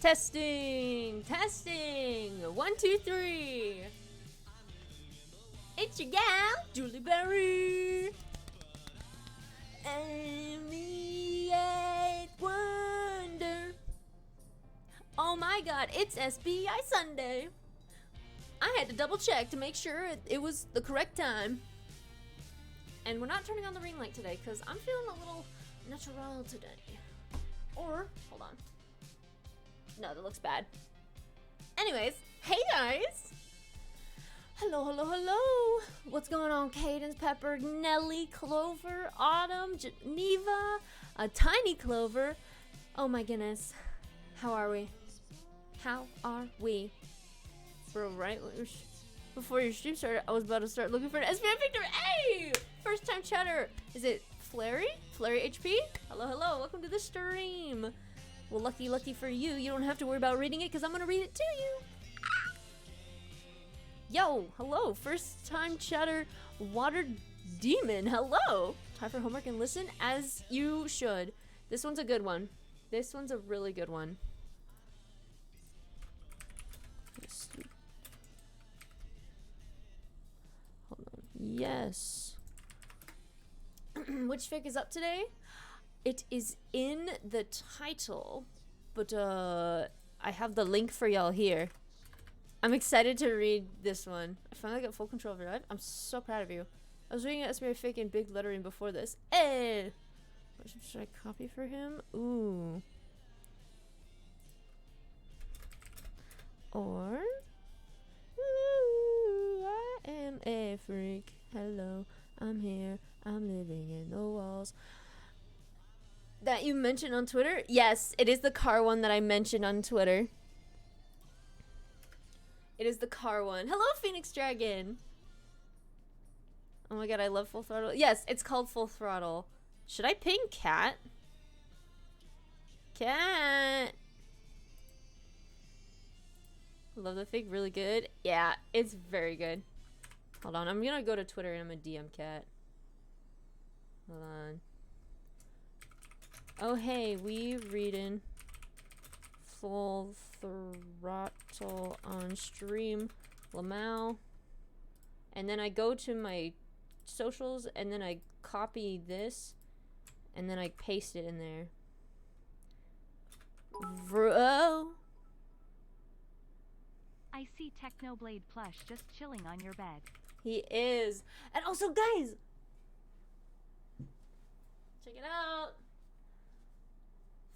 Testing, testing. 1, 2, 3. It's your gal, Juliberry. I'm the 8th wonder. Oh my god, it's SBI Sunday. I had to double check to make sure it was the correct time. And we're not turning on the ring light today because I'm feeling a little natural today. Or, hold on. No, that looks bad. Anyways, hey guys! Hello, hello, hello! What's going on, Cadence, Pepper, Nelly, Clover, Autumn, Geneva, a Tiny Clover? Oh my goodness. How are we? How are we? Bro, right before your stream started, I was about to start looking for an SBI Victor. Hey! First time chatter. Is it Flurry? Flurry HP? Hello, hello. Welcome to the stream. Well, lucky for you. You don't have to worry about reading it because I'm going to read it to you. Yo, hello. First time chatter, Water Demon. Hello. Time for homework and listen as you should. This one's a good one. This one's a really good one. Hold on. Yes. Which fic is up today? It is in the title, but I have the link for y'all here. I'm excited to read this one. I finally got full control of your life. I'm so proud of you. I was reading SBI fic in big lettering before this. Hey! What should I copy for him? Ooh. Or... Ooh, I am a freak. Hello, I'm here. I'm living in the walls. That you mentioned on Twitter? Yes, it is the car one that I mentioned on Twitter. It is the car one. Hello, Phoenix Dragon. Oh my god, I love Full Throttle. Yes, it's called Full Throttle. Should I ping Cat? Cat. Love the fig, really good. Yeah, it's very good. Hold on, I'm gonna go to Twitter and I'm gonna DM Cat. Hold on. Oh hey, we reading Full Throttle on stream, Lamau. And then I go to my socials and then I copy this and then I paste it in there. Bro. I see Technoblade plush just chilling on your bed. He is. And also guys, check it out.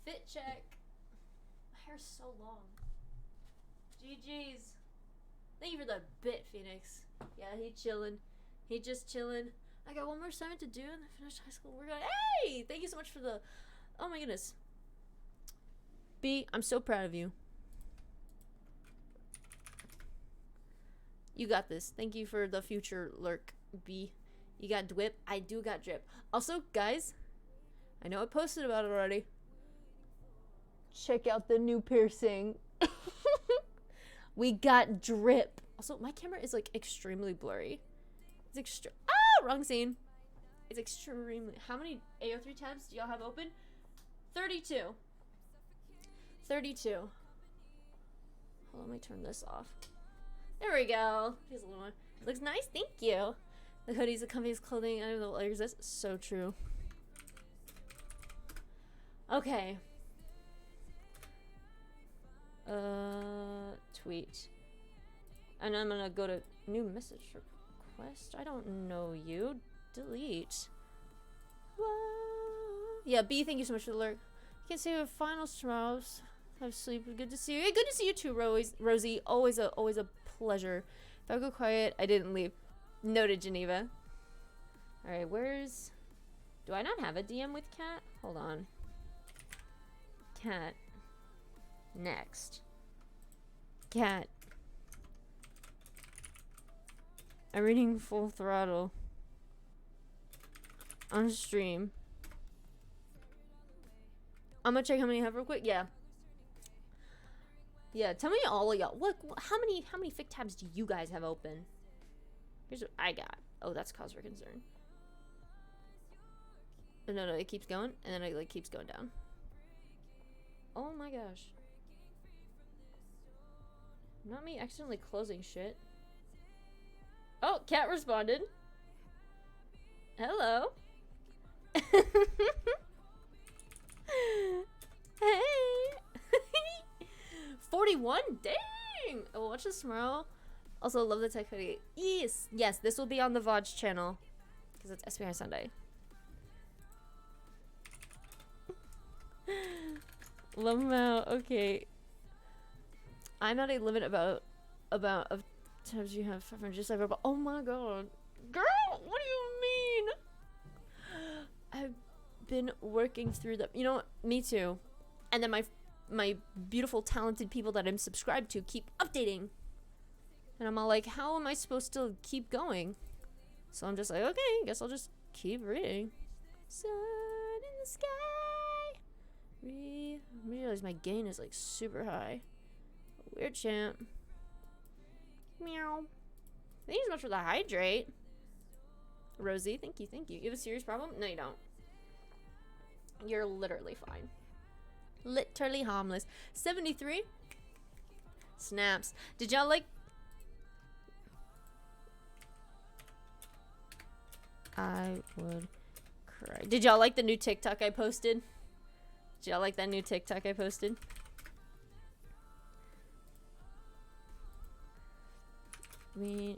Fit check. My hair's so long. GG's. Thank you for the bit, Phoenix. Yeah, he chilling. He just chilling. I got one more assignment to do and I finished high school. We're going. Hey! Thank you so much for the. Oh my goodness. B, I'm so proud of you. You got this. Thank you for the future lurk, B. You got Dwip. I do got drip. Also, guys, I know I posted about it already. Check out the new piercing. We got drip. Also, my camera is like extremely blurry. It's wrong scene. It's extremely. How many AO3 tabs do y'all have open? 32. 32. Hold on, let me turn this off. There we go. Here's a little one. Looks nice. Thank you. The hoodies, the company's clothing, I don't know what exists. So true. Okay. Tweet. And I'm gonna go to new message request. I don't know you. Delete. Whoa. Yeah, B, thank you so much for the lurk. Can't see your finals tomorrow. Have sleep. Good to see you. Hey, good to see you too, Rosie. Always a pleasure. If I go quiet, I didn't leave. Noted, Geneva. Alright, where's... Do I not have a DM with Cat? Hold on. Cat. Next. Cat. I'm reading Full Throttle. On stream. I'm gonna check how many I have real quick. Yeah. Yeah, tell me all of y'all. How many fic tabs do you guys have open? Here's what I got. Oh, that's cause for concern. No, it keeps going, and then it like keeps going down. Oh my gosh. Not me accidentally closing shit. Oh, cat responded. Hello. Hey. 41? Dang. I'll watch this tomorrow. Also, love the tech hoodie. Yes. Yes, this will be on the VOD channel. Because it's SBI Sunday. Lamau, okay. I'm at a limit of times you have 500 just like, oh my god. Girl, what do you mean? I've been working through them. You know what? Me too. And then my beautiful, talented people that I'm subscribed to keep updating. And I'm all like, how am I supposed to keep going? So I'm just like, okay, I guess I'll just keep reading. Sun in the sky. I realize my gain is like super high. Weird champ. Meow. Thank you so much for the hydrate. Rosie, thank you, thank you. You have a serious problem? No, you don't. You're literally fine. Literally harmless. 73. Snaps. Did y'all like... I would cry. Did y'all like the new TikTok I posted? Did y'all like that new TikTok I posted? We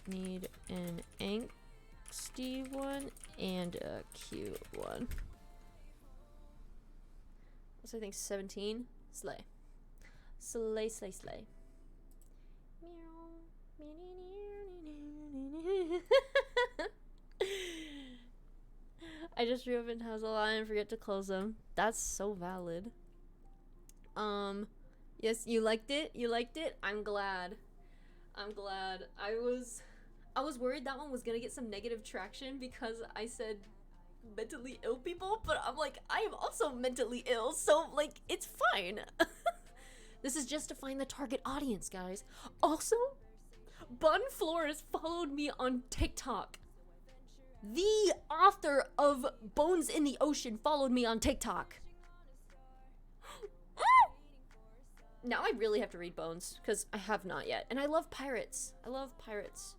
need an angsty one and a cute one. So I think 17. Slay. Slay, slay, slay. I just reopened Hazel and forget to close them. That's so valid. Yes, you liked it? You liked it? I'm glad. I'm glad. I was worried that one was gonna get some negative traction because I said mentally ill people, but I'm like, I am also mentally ill, so like, it's fine. This is just to find the target audience, guys. Also, Bun Flores followed me on TikTok. The author of Bones in the Ocean followed me on TikTok. Now I really have to read Bones, because I have not yet. And I love pirates. I love pirates.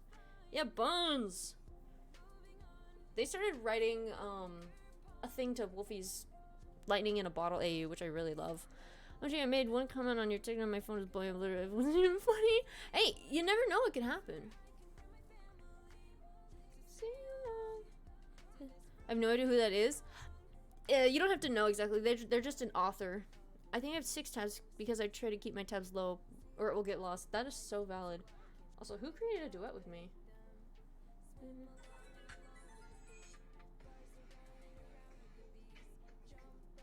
Yeah, Bones! They started writing, a thing to Wolfie's Lightning in a Bottle AU, which I really love. Actually, I made one comment on your TikTok on my phone was blowing up literally. It wasn't even funny. Hey, you never know what can happen. I have no idea who that is. You don't have to know exactly. They're just an author. I think I have 6 tabs because I try to keep my tabs low or it will get lost. That is so valid. Also, who created a duet with me?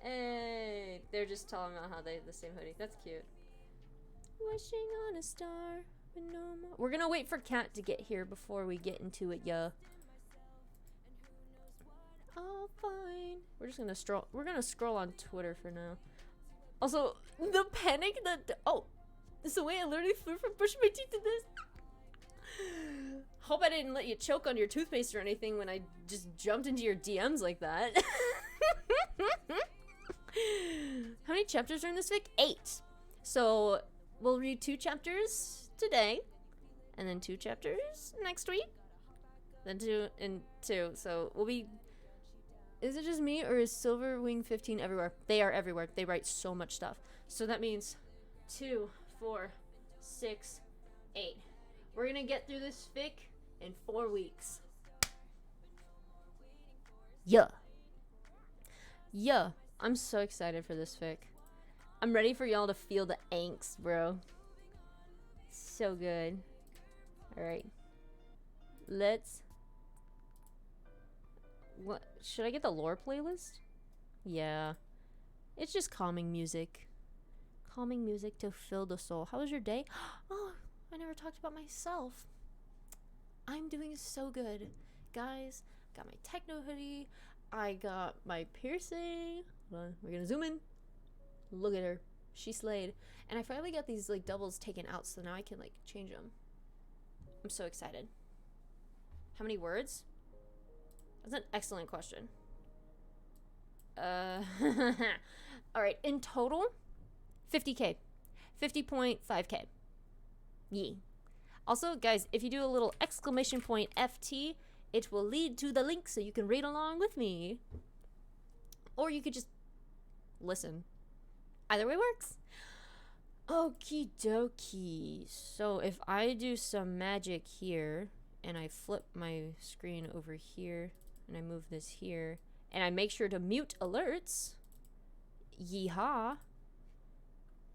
Hey, they're just telling me how they have the same hoodie. That's cute. Wishing on a star, but no more. We're gonna wait for Kat to get here before we get into it, yeah. All fine. We're just gonna stroll. We're gonna scroll on Twitter for now. Also, the panic that it's the way I literally flew from brushing my teeth to this. Hope I didn't let you choke on your toothpaste or anything when I just jumped into your DMs like that. How many chapters are in this fic? 8. So we'll read 2 chapters today, and then 2 chapters next week, then 2 and 2. So we'll be. Is it just me, or is Silverwing 15 everywhere? They are everywhere. They write so much stuff. So that means 2, 4, 6, 8. We're gonna get through this fic in 4 weeks. Yeah. Yeah. I'm so excited for this fic. I'm ready for y'all to feel the angst, bro. So good. Alright. Let's... What? Should I get the lore playlist? Yeah. It's just calming music. Calming music to fill the soul. How was your day? Oh, I never talked about myself. I'm doing so good. Guys, got my techno hoodie. I got my piercing. Hold on, we're gonna zoom in. Look at her. She slayed. And I finally got these like doubles taken out, so now I can like change them. I'm so excited. How many words? That's an excellent question. Alright, in total, 50K. 50.5K. Yee. Also, guys, if you do a little exclamation point FT, it will lead to the link so you can read along with me. Or you could just listen. Either way works. Okie dokie. So if I do some magic here, and I flip my screen over here, and I move this here, and I make sure to mute alerts, yeehaw,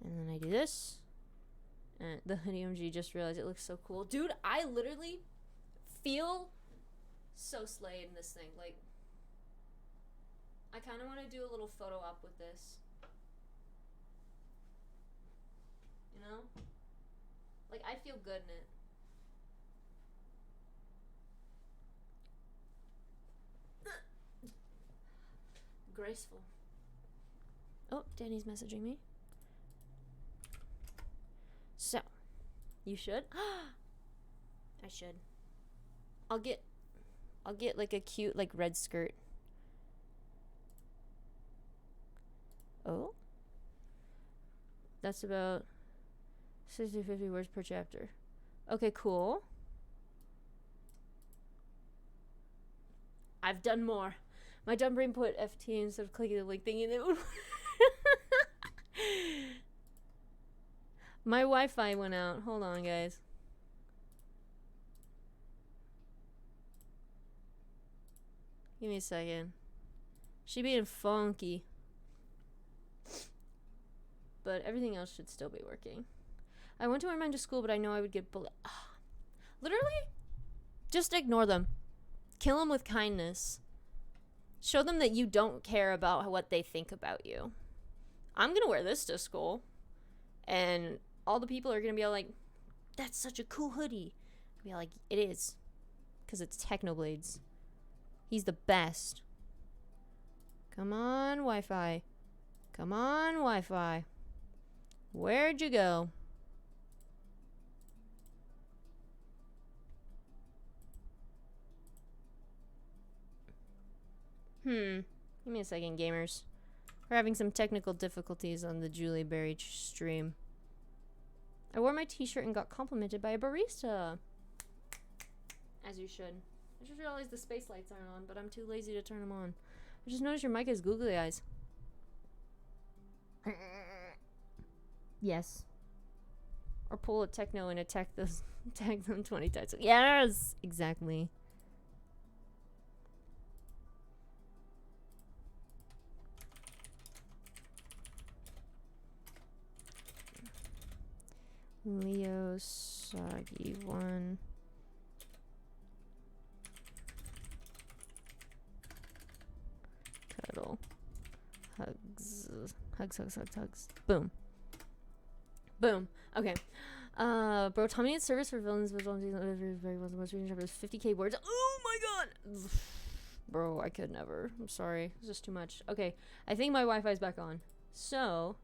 and then I do this, and the hoodie OMG just realized it looks so cool. Dude, I literally feel so slayed in this thing. Like, I kind of want to do a little photo op with this. You know? Like, I feel good in it. Graceful. Oh, Danny's messaging me. So, you should. I should. I'll get like a cute like red skirt. Oh. That's about 60-50 words per chapter. Okay, cool. I've done more. My dumb brain put FT instead of clicking the link thing in it. My Wi-Fi went out. Hold on, guys. Give me a second. She being funky. But everything else should still be working. I went to wear mine to school, but I know I would get bullied. Literally, just ignore them. Kill them with kindness. Show them that you don't care about what they think about you. I'm going to wear this to school. And all the people are going to be all like, that's such a cool hoodie. I'll be like, it is. Because it's Technoblades. He's the best. Come on, Wi-Fi. Come on, Wi-Fi. Where'd you go? Give me a second, gamers. We're having some technical difficulties on the Juliberry stream. I wore my t-shirt and got complimented by a barista. As you should. I just realized the space lights aren't on, but I'm too lazy to turn them on. I just noticed your mic has googly eyes. Yes. Or pull a techno and attack those, tag them 20 times. Yes! Exactly. Leo Soggy 1. Cuddle. Hugs. Hugs. Boom. Boom. Okay. Bro, TOMMYINNIT service for villains was very well the most reading chapter is 50k words. Oh my god! Bro, I could never. I'm sorry. It's just too much. Okay. I think my Wi-Fi's back on. So,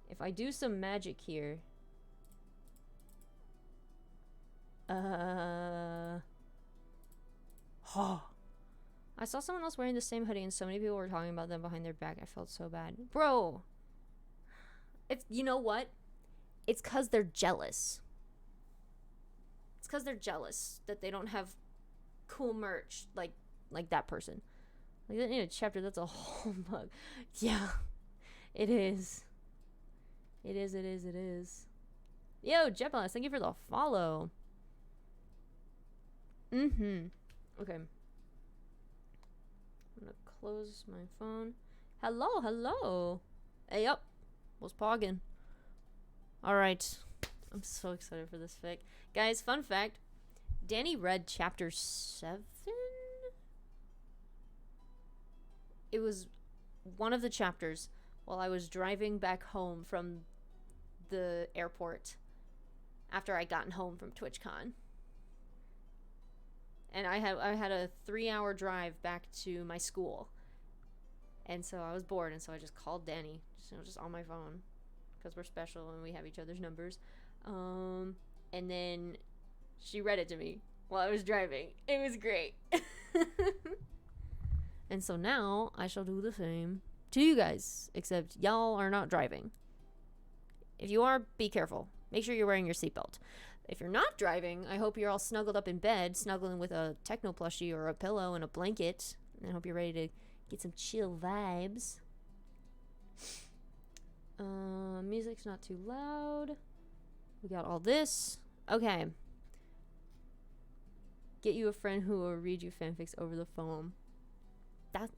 if I do some magic here. I saw someone else wearing the same hoodie and so many people were talking about them behind their back. I felt so bad. Bro, it's, you know what? It's because they're jealous. It's because they're jealous that they don't have cool merch like that person. Like, they need a chapter. That's a whole bug. Yeah, it is. It is. Yo, Jetblast, thank you for the follow. Okay. I'm gonna close my phone. Hello. Hey up. What's poggin'? Alright. I'm so excited for this fic. Guys, fun fact. Danny read chapter 7? It was one of the chapters while I was driving back home from the airport after I'd gotten home from TwitchCon. And I had a 3-hour drive back to my school. And so I was bored, and so I just called Danny, just on my phone, because we're special and we have each other's numbers. And then she read it to me while I was driving. It was great. And so now I shall do the same to you guys, except y'all are not driving. If you are, be careful. Make sure you're wearing your seatbelt. If you're not driving, I hope you're all snuggled up in bed, snuggling with a techno plushie or a pillow and a blanket. I hope you're ready to get some chill vibes. Music's not too loud. We got all this. Okay. Get you a friend who will read you fanfics over the phone. That's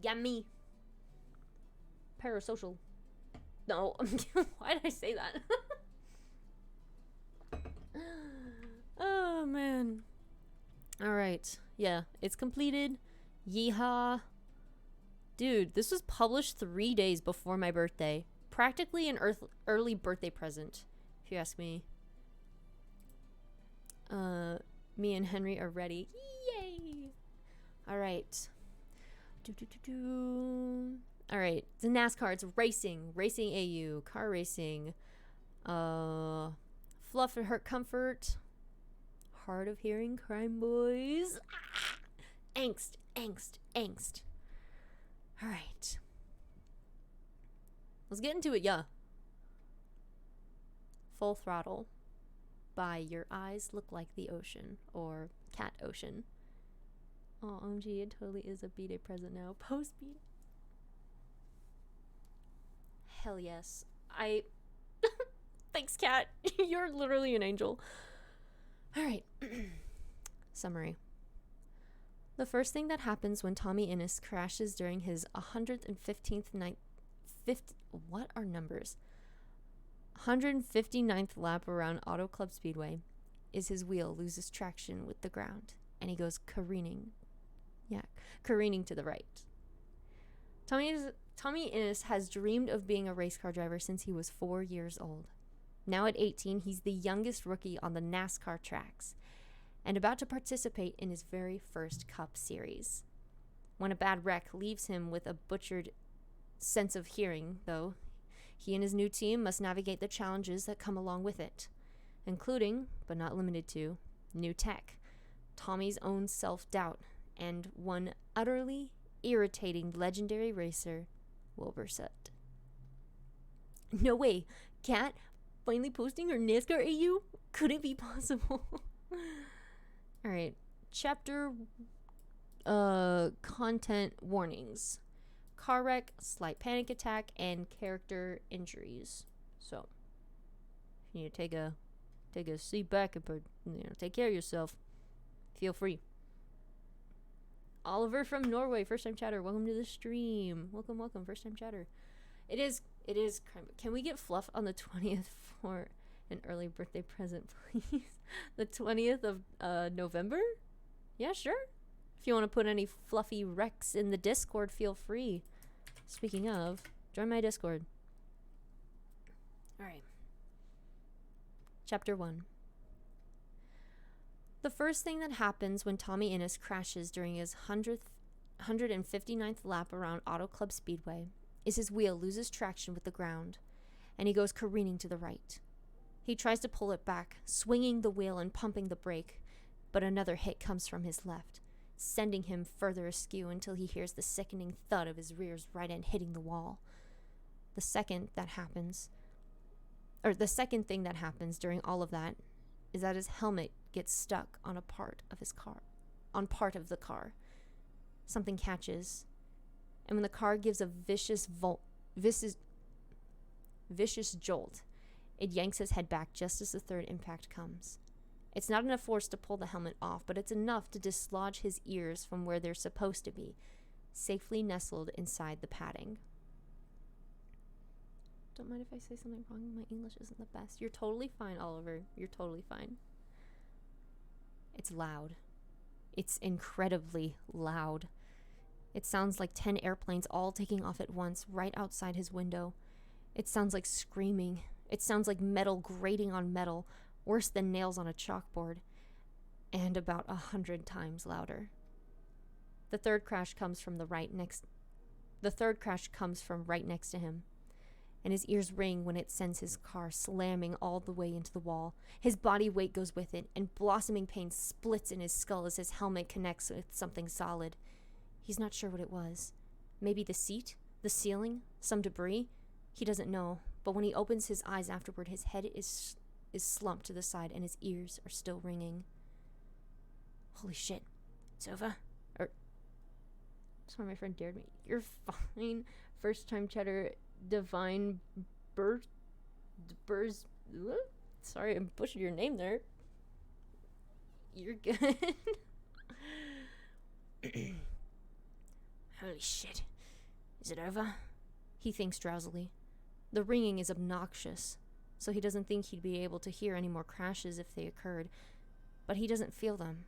yummy. Parasocial. No. Why did I say that? Oh, man. All right. Yeah, it's completed. Yeehaw. Dude, this was published 3 days before my birthday. Practically an early birthday present, if you ask me. Me and Henry are ready. Yay! All right. All right. It's a NASCAR. It's racing. Racing AU. Car racing. Fluff and hurt comfort. Hard of hearing. Crime boys. Ah! Angst. Angst. Angst. All right. Let's get into it, yeah. Full Throttle by Your Eyes Look Like the Ocean, or Cat Ocean. Oh, OMG, it totally is a B-Day present now. Post B-Day. Hell yes. Thanks, Cat. You're literally an angel. All right. Summary. The first thing that happens when Tommy Innes crashes during his 115th night... What are numbers? 159th lap around Auto Club Speedway is his wheel loses traction with the ground and he goes careening to the right. Tommy Innes has dreamed of being a race car driver since he was 4 years old. Now at 18, he's the youngest rookie on the NASCAR tracks and about to participate in his very first Cup Series. When a bad wreck leaves him with a butchered sense of hearing, though, he and his new team must navigate the challenges that come along with it, including, but not limited to, new tech, Tommy's own self-doubt, and one utterly irritating legendary racer, Wilbur Soot. No way, Kat finally posting her NASCAR AU? Could it be possible? Alright, chapter content warnings. Car wreck, slight panic attack, and character injuries. So, if you need to take a seat back and take care of yourself, feel free. Oliver from Norway, first time chatter. Welcome to the stream. Welcome, first time chatter. It is. Can we get Fluff on the 20th for an early birthday present, please? The 20th of November? Yeah, sure. If you want to put any fluffy recs in the Discord, feel free. Speaking of, join my Discord. Alright. Chapter 1. The first thing that happens when Tommy Innes crashes during his 159th lap around Auto Club Speedway is his wheel loses traction with the ground, and he goes careening to the right. He tries to pull it back, swinging the wheel and pumping the brake, but another hit comes from his left, sending him further askew until he hears the sickening thud of his rear's right end hitting the wall. The second thing that happens during all of that is that his helmet gets stuck on part of the car. Something catches, and when the car gives a vicious jolt, it yanks his head back just as the third impact comes. It's not enough force to pull the helmet off, but it's enough to dislodge his ears from where they're supposed to be, safely nestled inside the padding. Don't mind if I say something wrong. My English isn't the best. You're totally fine, Oliver. You're totally fine. It's loud. It's incredibly loud. It sounds like 10 airplanes all taking off at once right outside his window. It sounds like screaming. It sounds like metal grating on metal, worse than nails on a chalkboard, and about 100 times louder. The third crash comes from right next to him, and his ears ring when it sends his car slamming all the way into the wall. His body weight goes with it, and blossoming pain splits in his skull as his helmet connects with something solid. He's not sure what it was. Maybe the seat? The ceiling? Some debris? He doesn't know, but when he opens his eyes afterward, his head is is slumped to the side and his ears are still ringing. Holy shit. It's over? Sorry, my friend dared me. You're fine. First time cheddar divine bird. Sorry, I butchered your name there. You're good. Holy shit. Is it over? He thinks drowsily. The ringing is obnoxious, so he doesn't think he'd be able to hear any more crashes if they occurred, but he doesn't feel them.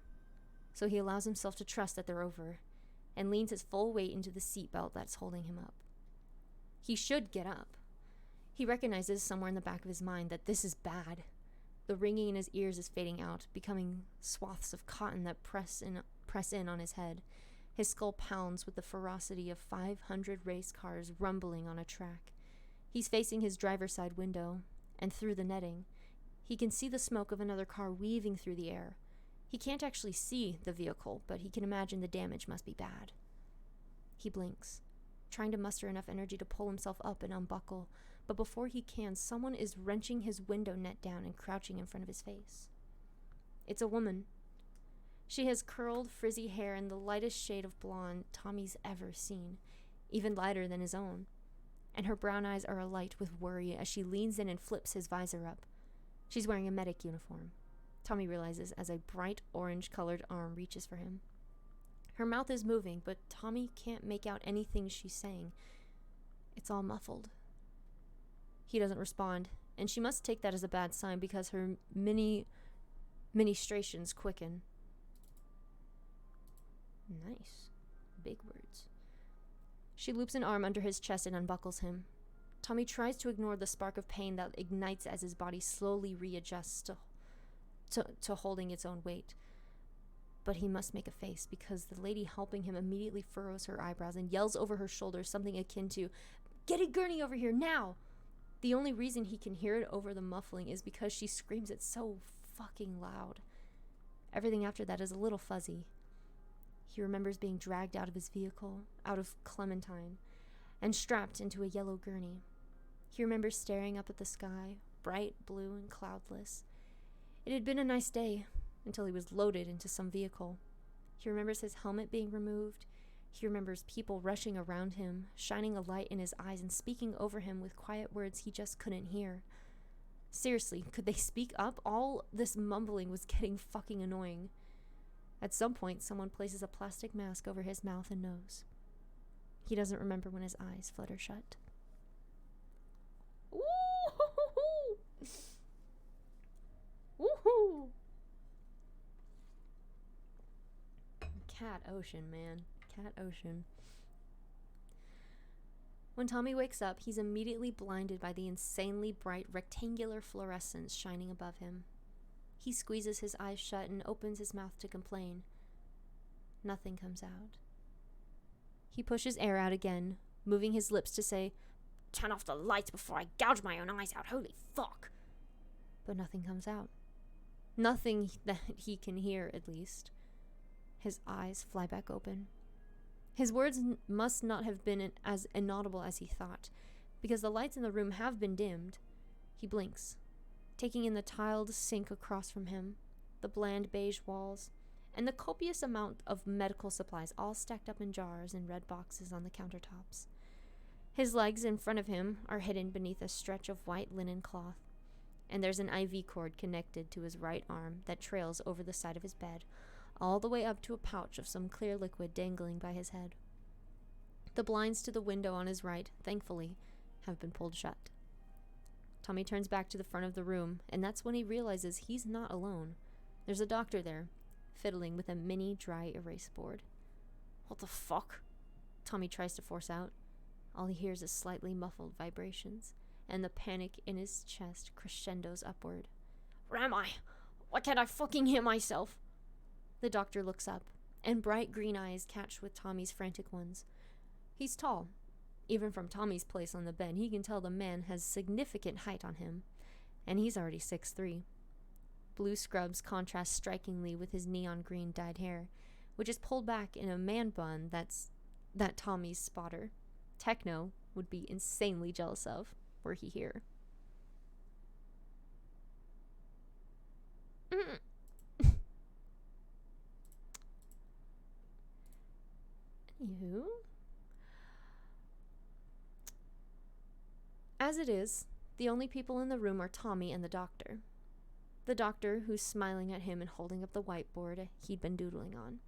So he allows himself to trust that they're over, and leans his full weight into the seatbelt that's holding him up. He should get up. He recognizes somewhere in the back of his mind that this is bad. The ringing in his ears is fading out, becoming swaths of cotton that press in on his head. His skull pounds with the ferocity of 500 race cars rumbling on a track. He's facing his driver's side window, and through the netting, he can see the smoke of another car weaving through the air. He can't actually see the vehicle, but he can imagine the damage must be bad. He blinks, trying to muster enough energy to pull himself up and unbuckle, but before he can, someone is wrenching his window net down and crouching in front of his face. It's a woman. She has curled, frizzy hair in the lightest shade of blonde Tommy's ever seen, even lighter than his own, and her brown eyes are alight with worry as she leans in and flips his visor up. She's wearing a medic uniform, Tommy realizes as a bright orange-colored arm reaches for him. Her mouth is moving, but Tommy can't make out anything she's saying. It's all muffled. He doesn't respond, and she must take that as a bad sign because her ministrations quicken. Nice. Big words. She loops an arm under his chest and unbuckles him. Tommy tries to ignore the spark of pain that ignites as his body slowly readjusts to holding its own weight. But he must make a face because the lady helping him immediately furrows her eyebrows and yells over her shoulder something akin to, "Get a gurney over here now!" The only reason he can hear it over the muffling is because she screams it so fucking loud. Everything after that is a little fuzzy. He remembers being dragged out of his vehicle, out of Clementine, and strapped into a yellow gurney. He remembers staring up at the sky, bright blue and cloudless. It had been a nice day, until he was loaded into some vehicle. He remembers his helmet being removed. He remembers people rushing around him, shining a light in his eyes and speaking over him with quiet words he just couldn't hear. Seriously, could they speak up? All this mumbling was getting fucking annoying. At some point, someone places a plastic mask over his mouth and nose. He doesn't remember when his eyes flutter shut. Woo-hoo-hoo-hoo! Woohoo! Cat Ocean, man. Cat Ocean. When Tommy wakes up, he's immediately blinded by the insanely bright rectangular fluorescence shining above him. He squeezes his eyes shut and opens his mouth to complain. Nothing comes out. He pushes air out again, moving his lips to say, "Turn off the lights before I gouge my own eyes out, holy fuck!" But nothing comes out. Nothing that he can hear, at least. His eyes fly back open. His words must not have been as inaudible as he thought, because the lights in the room have been dimmed. He blinks, taking in the tiled sink across from him, the bland beige walls, and the copious amount of medical supplies all stacked up in jars and red boxes on the countertops. His legs in front of him are hidden beneath a stretch of white linen cloth, and there's an IV cord connected to his right arm that trails over the side of his bed, all the way up to a pouch of some clear liquid dangling by his head. The blinds to the window on his right, thankfully, have been pulled shut. Tommy turns back to the front of the room, and that's when he realizes he's not alone. There's a doctor there, fiddling with a mini dry erase board. What the fuck? Tommy tries to force out. All he hears is slightly muffled vibrations, and the panic in his chest crescendos upward. Where am I? Why can't I fucking hear myself? The doctor looks up, and bright green eyes catch with Tommy's frantic ones. He's tall. Even from Tommy's place on the bed, he can tell the man has significant height on him, and he's already 6'3". Blue scrubs contrast strikingly with his neon green dyed hair, which is pulled back in a man bun that Tommy's spotter, Techno, would be insanely jealous of, were he here. As it is, the only people in the room are Tommy and the doctor. The doctor, who's smiling at him and holding up the whiteboard he'd been doodling on.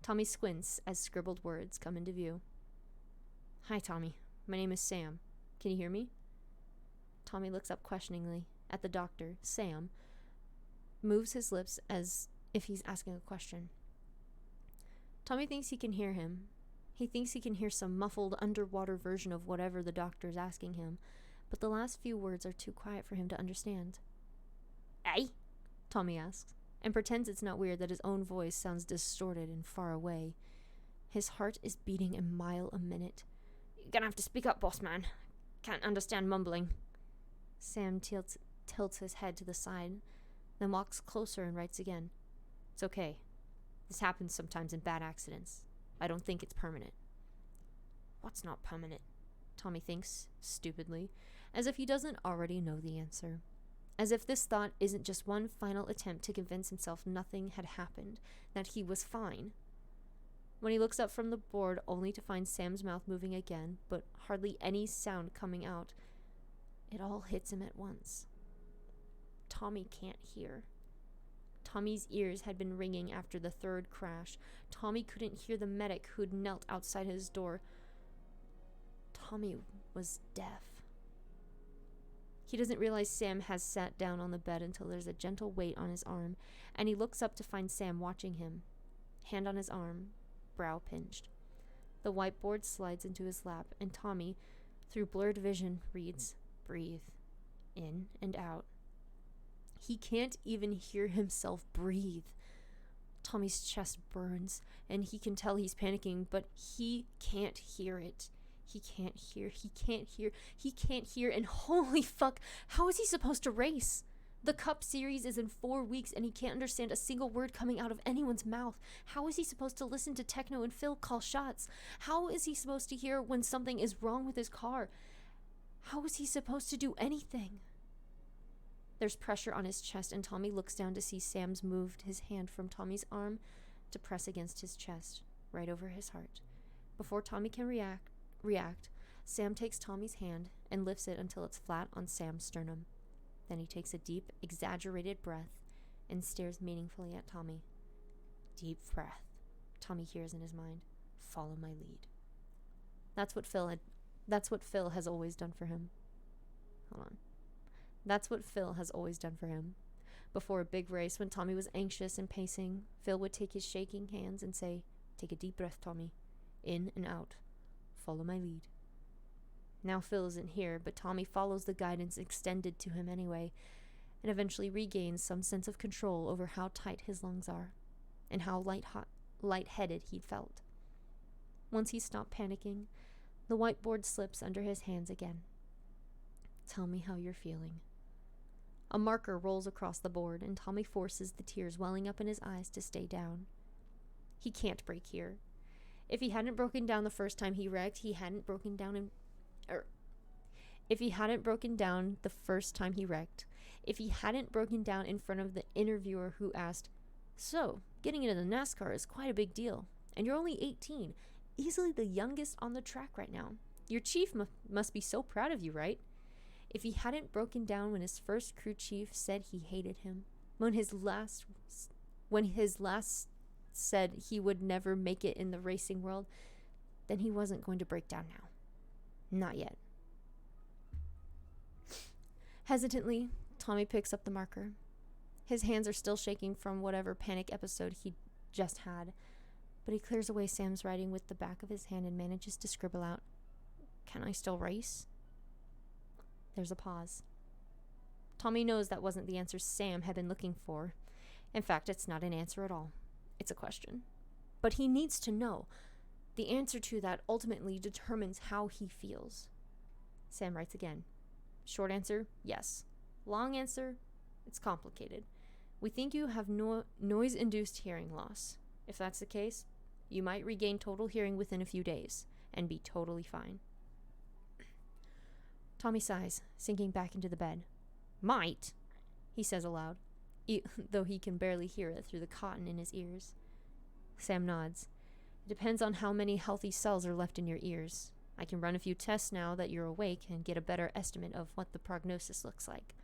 Tommy squints as scribbled words come into view. "Hi, Tommy. My name is Sam. Can you hear me?" Tommy looks up questioningly at the doctor. Sam moves his lips as if he's asking a question. Tommy thinks he can hear him. He thinks he can hear some muffled underwater version of whatever the doctor's asking him, but the last few words are too quiet for him to understand. "Eh?" Tommy asks, and pretends it's not weird that his own voice sounds distorted and far away. His heart is beating a mile a minute. "You're gonna have to speak up, boss man. Can't understand mumbling." Sam tilts his head to the side, then walks closer and writes again. "It's okay. This happens sometimes in bad accidents. I don't think it's permanent." What's not permanent? Tommy thinks, stupidly, as if he doesn't already know the answer. As if this thought isn't just one final attempt to convince himself nothing had happened, that he was fine. When he looks up from the board only to find Sam's mouth moving again, but hardly any sound coming out, it all hits him at once. Tommy can't hear. Tommy's ears had been ringing after the third crash. Tommy couldn't hear the medic who'd knelt outside his door. Tommy was deaf. He doesn't realize Sam has sat down on the bed until there's a gentle weight on his arm, and he looks up to find Sam watching him, hand on his arm, brow pinched. The whiteboard slides into his lap, and Tommy, through blurred vision, reads, "Breathe, in and out." He can't even hear himself breathe. Tommy's chest burns, and he can tell he's panicking, but he can't hear it. He can't hear, and holy fuck, how is he supposed to race? The Cup Series is in 4 weeks, and he can't understand a single word coming out of anyone's mouth. How is he supposed to listen to Techno and Phil call shots? How is he supposed to hear when something is wrong with his car? How is he supposed to do anything? There's pressure on his chest, and Tommy looks down to see Sam's moved his hand from Tommy's arm to press against his chest, right over his heart. Before Tommy can react, Sam takes Tommy's hand and lifts it until it's flat on Sam's sternum. Then he takes a deep, exaggerated breath and stares meaningfully at Tommy. "Deep breath," Tommy hears in his mind. "Follow my lead." That's what Phil has always done for him. That's what Phil has always done for him. Before a big race, when Tommy was anxious and pacing, Phil would take his shaking hands and say, "Take a deep breath, Tommy. In and out. Follow my lead." Now Phil isn't here, but Tommy follows the guidance extended to him anyway, and eventually regains some sense of control over how tight his lungs are, and how lightheaded he'd felt. Once he stopped panicking, the whiteboard slips under his hands again. "Tell me how you're feeling." A marker rolls across the board, and Tommy forces the tears welling up in his eyes to stay down. He can't break here. If he hadn't broken down the first time he wrecked, he hadn't broken down in front of the interviewer who asked, "So, getting into the NASCAR is quite a big deal, and you're only 18, easily the youngest on the track right now. Your chief must be so proud of you, right?" If he hadn't broken down when his first crew chief said he hated him, when his last said he would never make it in the racing world, then he wasn't going to break down now. Not yet. Hesitantly, Tommy picks up the marker. His hands are still shaking from whatever panic episode he'd just had, but he clears away Sam's writing with the back of his hand and manages to scribble out, "Can I still race?" There's a pause. Tommy knows that wasn't the answer Sam had been looking for. In fact, it's not an answer at all. It's a question. But he needs to know. The answer to that ultimately determines how he feels. Sam writes again. Short answer, yes. Long answer, it's complicated. We think you have noise-induced hearing loss. If that's the case, you might regain total hearing within a few days and be totally fine. Tommy sighs, sinking back into the bed. "Might," he says aloud, though he can barely hear it through the cotton in his ears. Sam nods. "It depends on how many healthy cells are left in your ears. I can run a few tests now that you're awake and get a better estimate of what the prognosis looks like.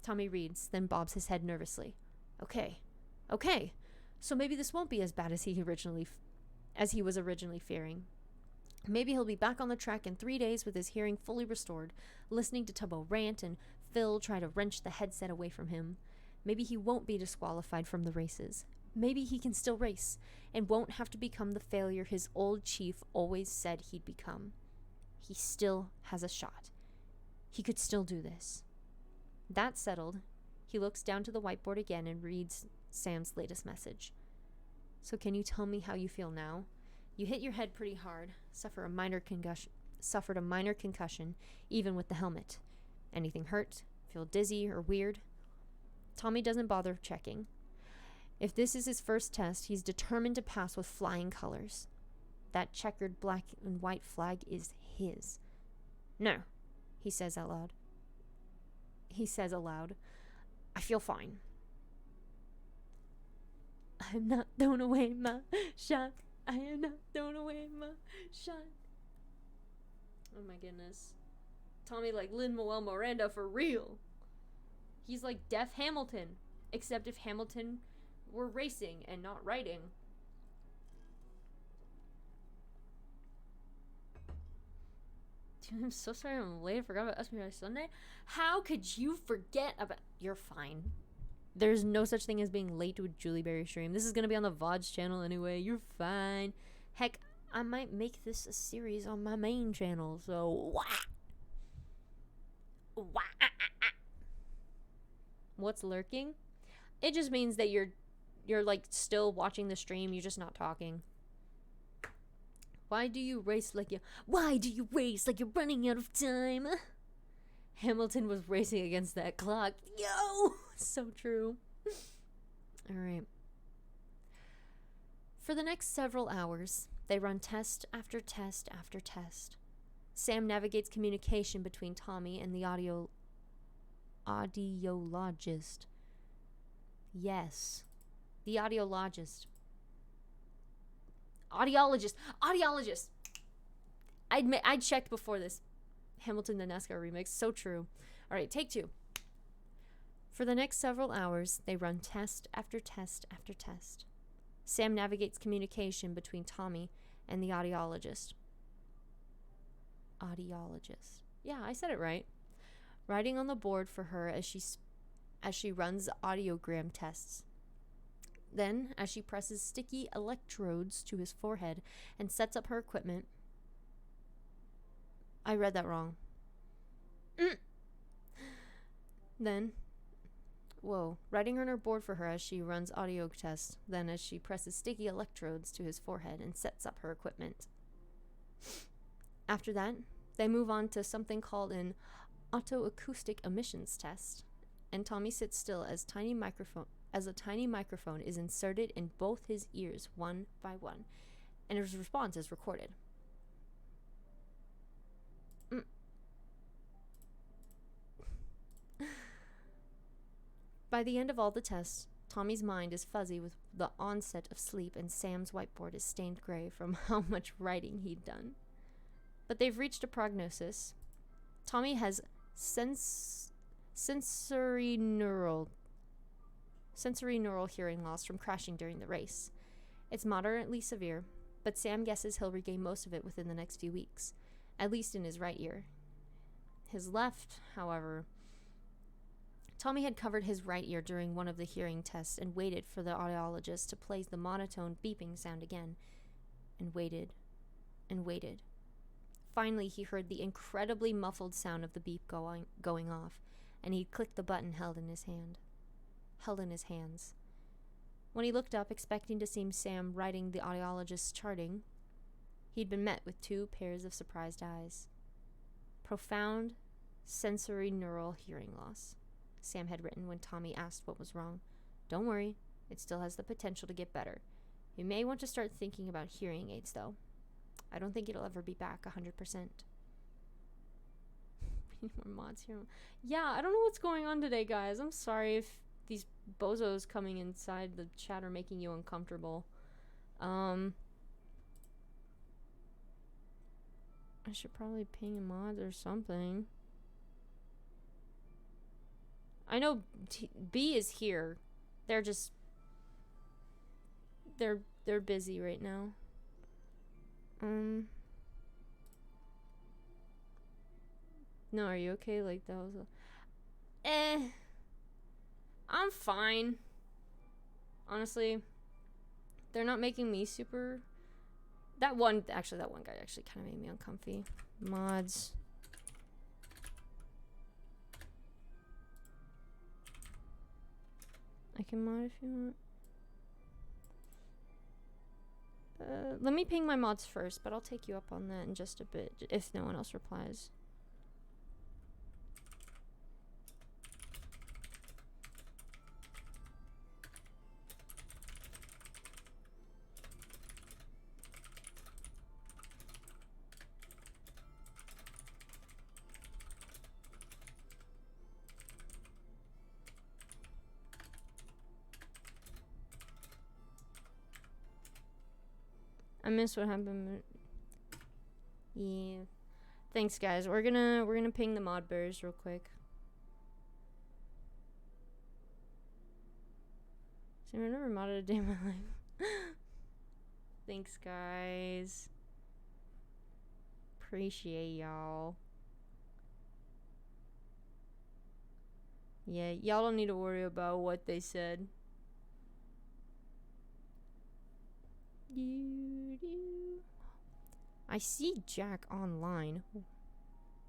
Tommy reads, then bobs his head nervously. Okay. So maybe this won't be as bad as he was originally fearing. Maybe he'll be back on the track in 3 days with his hearing fully restored, listening to Tubbo rant and Phil try to wrench the headset away from him. Maybe he won't be disqualified from the races. Maybe he can still race and won't have to become the failure his old chief always said he'd become. He still has a shot. He could still do this. That settled, he looks down to the whiteboard again and reads Sam's latest message. So can you tell me how you feel now? You hit your head pretty hard, suffered a minor concussion, even with the helmet. Anything hurt? Feel dizzy or weird? Tommy doesn't bother checking. If this is his first test, he's determined to pass with flying colors. That checkered black and white flag is his. No, he says aloud. I feel fine. I'm not throwing away my shot. I am not throwing away my shot. Oh my goodness. Tommy like Lin-Manuel Miranda for real. He's like Deaf Hamilton, except if Hamilton were racing and not writing. Dude, I'm so sorry I'm late. I forgot about SBI Sunday. How could you forget about... You're fine. There's no such thing as being late to a Juliberry stream. This is going to be on the VODs channel anyway. You're fine. Heck, I might make this a series on my main channel. So, what's lurking? It just means that you're like still watching the stream. You're just not talking. Why do you race like you're running out of time? Hamilton was racing against that clock. Yo! So true. Alright. For the next several hours, they run test after test after test. Sam navigates communication between Tommy and the audiologist. Yes. The audiologist. Audiologist. I checked before this. Hamilton the NASCAR remix. So true. All right, take 2. For the next several hours, they run test after test after test. Sam navigates communication between Tommy and the audiologist. Yeah, I said it right. Writing on the board for her as she runs audiogram tests. Then, as she presses sticky electrodes to his forehead and sets up her equipment... I read that wrong. Then, writing on her board for her as she runs audio tests. Then, as she presses sticky electrodes to his forehead and sets up her equipment. After that, they move on to something called an autoacoustic emissions test, and Tommy sits still as a tiny microphone is inserted in both his ears one by one, and his response is recorded. By the end of all the tests, Tommy's mind is fuzzy with the onset of sleep, and Sam's whiteboard is stained gray from how much writing he'd done. But they've reached a prognosis. Tommy has sensory neural hearing loss from crashing during the race. It's moderately severe, but Sam guesses he'll regain most of it within the next few weeks, at least in his right ear. His left, however... Tommy had covered his right ear during one of the hearing tests and waited for the audiologist to play the monotone beeping sound again, and waited and waited. Finally, he heard the incredibly muffled sound of the beep going off, and he clicked the button held in his hands. When he looked up, expecting to see Sam writing the audiologist's charting, he'd been met with 2 pairs of surprised eyes. Profound sensory neural hearing loss, Sam had written when Tommy asked what was wrong. Don't worry, it still has the potential to get better. You may want to start thinking about hearing aids, though. I don't think it'll ever be back 100%. We need more mods here. Yeah, I don't know what's going on today, guys. I'm sorry if these bozos coming inside the chat are making you uncomfortable. I should probably ping mods or something. I know B is here. They're just... They're busy right now. No, are you okay? Like, that was a... I'm fine. Honestly. They're not making me super... That one guy actually kind of made me uncomfy. Mods. I can mod if you want. Let me ping my mods first, but I'll take you up on that in just a bit, if no one else replies. I missed what happened. Yeah. Thanks, guys. We're gonna ping the mod bears real quick. See, I've never modded a day in my life. Thanks, guys. Appreciate y'all. Yeah, y'all don't need to worry about what they said. I see Jack online.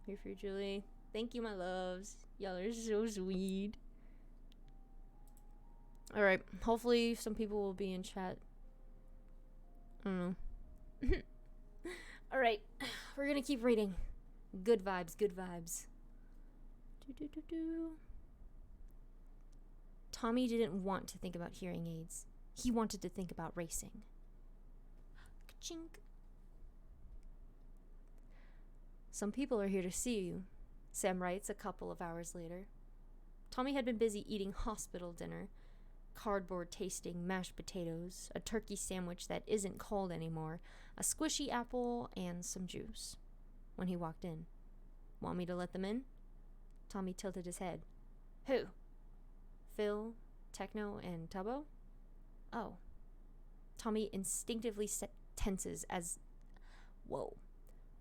Here for you, Julie. Thank you, my loves. Y'all are so sweet. Alright, hopefully some people will be in chat. I don't know. Alright, we're gonna keep reading. Good vibes, good vibes. Tommy didn't want to think about hearing aids. He wanted to think about racing. Ka-chink. Some people are here to see you, Sam writes a couple of hours later. Tommy had been busy eating hospital dinner, cardboard-tasting mashed potatoes, a turkey sandwich that isn't cold anymore, a squishy apple, and some juice. When he walked in. Want me to let them in? Tommy tilted his head. Who? Phil, Techno, and Tubbo? Oh. Tommy instinctively tenses as... Whoa.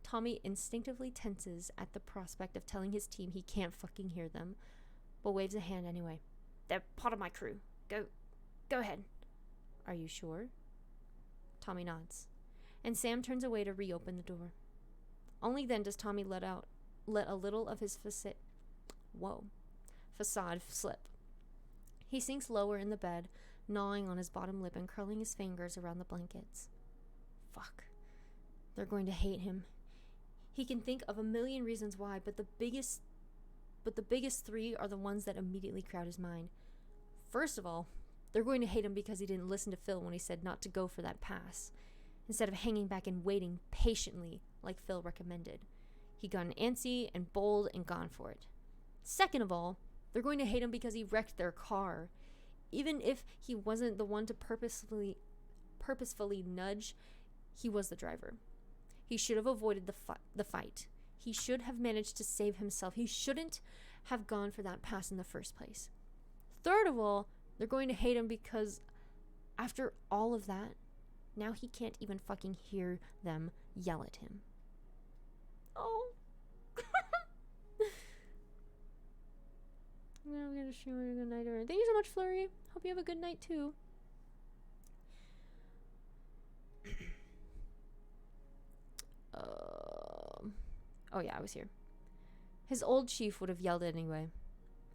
Tommy instinctively tenses at the prospect of telling his team he can't fucking hear them, but waves a hand anyway. They're part of my crew. Go ahead. Are you sure? Tommy nods, and Sam turns away to reopen the door. Only then does Tommy let a little of his facade slip. He sinks lower in the bed, gnawing on his bottom lip and curling his fingers around the blankets. Fuck. They're going to hate him. He can think of a million reasons why, but the biggest three are the ones that immediately crowd his mind. First of all, they're going to hate him because he didn't listen to Phil when he said not to go for that pass, instead of hanging back and waiting patiently like Phil recommended. He got antsy and bold and gone for it. Second of all, they're going to hate him because he wrecked their car. Even if he wasn't the one to purposefully nudge, he was the driver. He should have avoided the fight. He should have managed to save himself. He shouldn't have gone for that pass in the first place. Third of all, they're going to hate him because after all of that, now he can't even fucking hear them yell at him. Oh. I'm gonna show you a good night. Thank you so much, Flurry. Hope you have a good night too. Oh yeah, I was here. His old chief would have yelled anyway.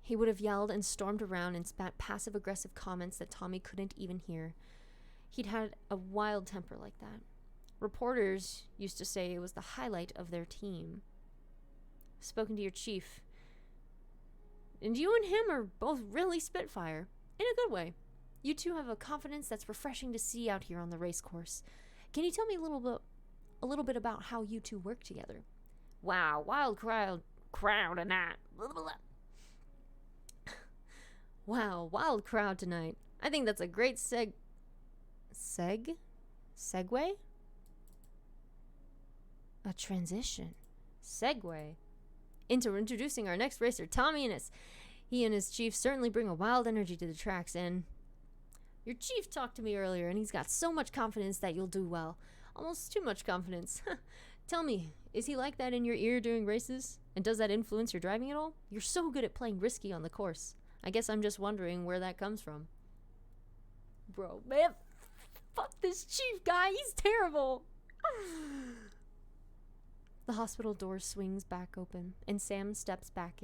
He would have yelled and stormed around and spat passive-aggressive comments that Tommy couldn't even hear. He'd had a wild temper like that. Reporters used to say it was the highlight of their team. Spoken to your chief. And you and him are both really Spitfire. In a good way. You two have a confidence that's refreshing to see out here on the race course. Can you tell me a little bit about how you two work together? Wow, wild crowd tonight. Wow, wild crowd tonight. I think that's a great segue? A transition. Segue. Into introducing our next racer, TOMMYINNIT. He and his chief certainly bring a wild energy to the tracks, and your chief talked to me earlier, and he's got so much confidence that you'll do well. Almost too much confidence. Tell me, is he like that in your ear during races? And does that influence your driving at all? You're so good at playing risky on the course. I guess I'm just wondering where that comes from. Bro, man, fuck this chief guy. He's terrible. The hospital door swings back open, and Sam steps back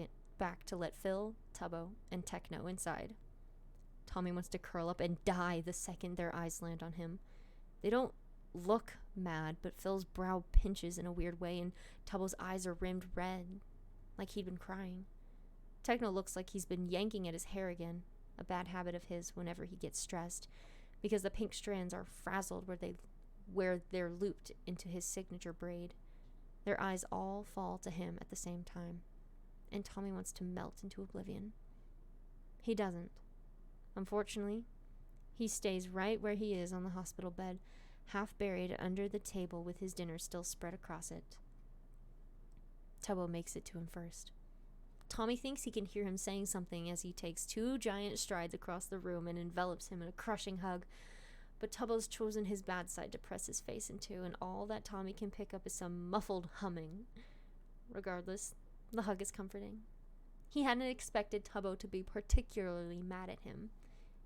to let Phil, Tubbo, and Techno inside. Tommy wants to curl up and die the second their eyes land on him. They don't look mad, but Phil's brow pinches in a weird way, and Tubbo's eyes are rimmed red, like he'd been crying. Techno looks like he's been yanking at his hair again, a bad habit of his whenever he gets stressed, because the pink strands are frazzled where they're looped into his signature braid. Their eyes all fall to him at the same time, and Tommy wants to melt into oblivion. He doesn't. Unfortunately, he stays right where he is on the hospital bed, half buried under the table with his dinner still spread across it. Tubbo makes it to him first. Tommy thinks he can hear him saying something as he takes 2 giant strides across the room and envelops him in a crushing hug. But Tubbo's chosen his bad side to press his face into, and all that Tommy can pick up is some muffled humming. Regardless, the hug is comforting. He hadn't expected Tubbo to be particularly mad at him.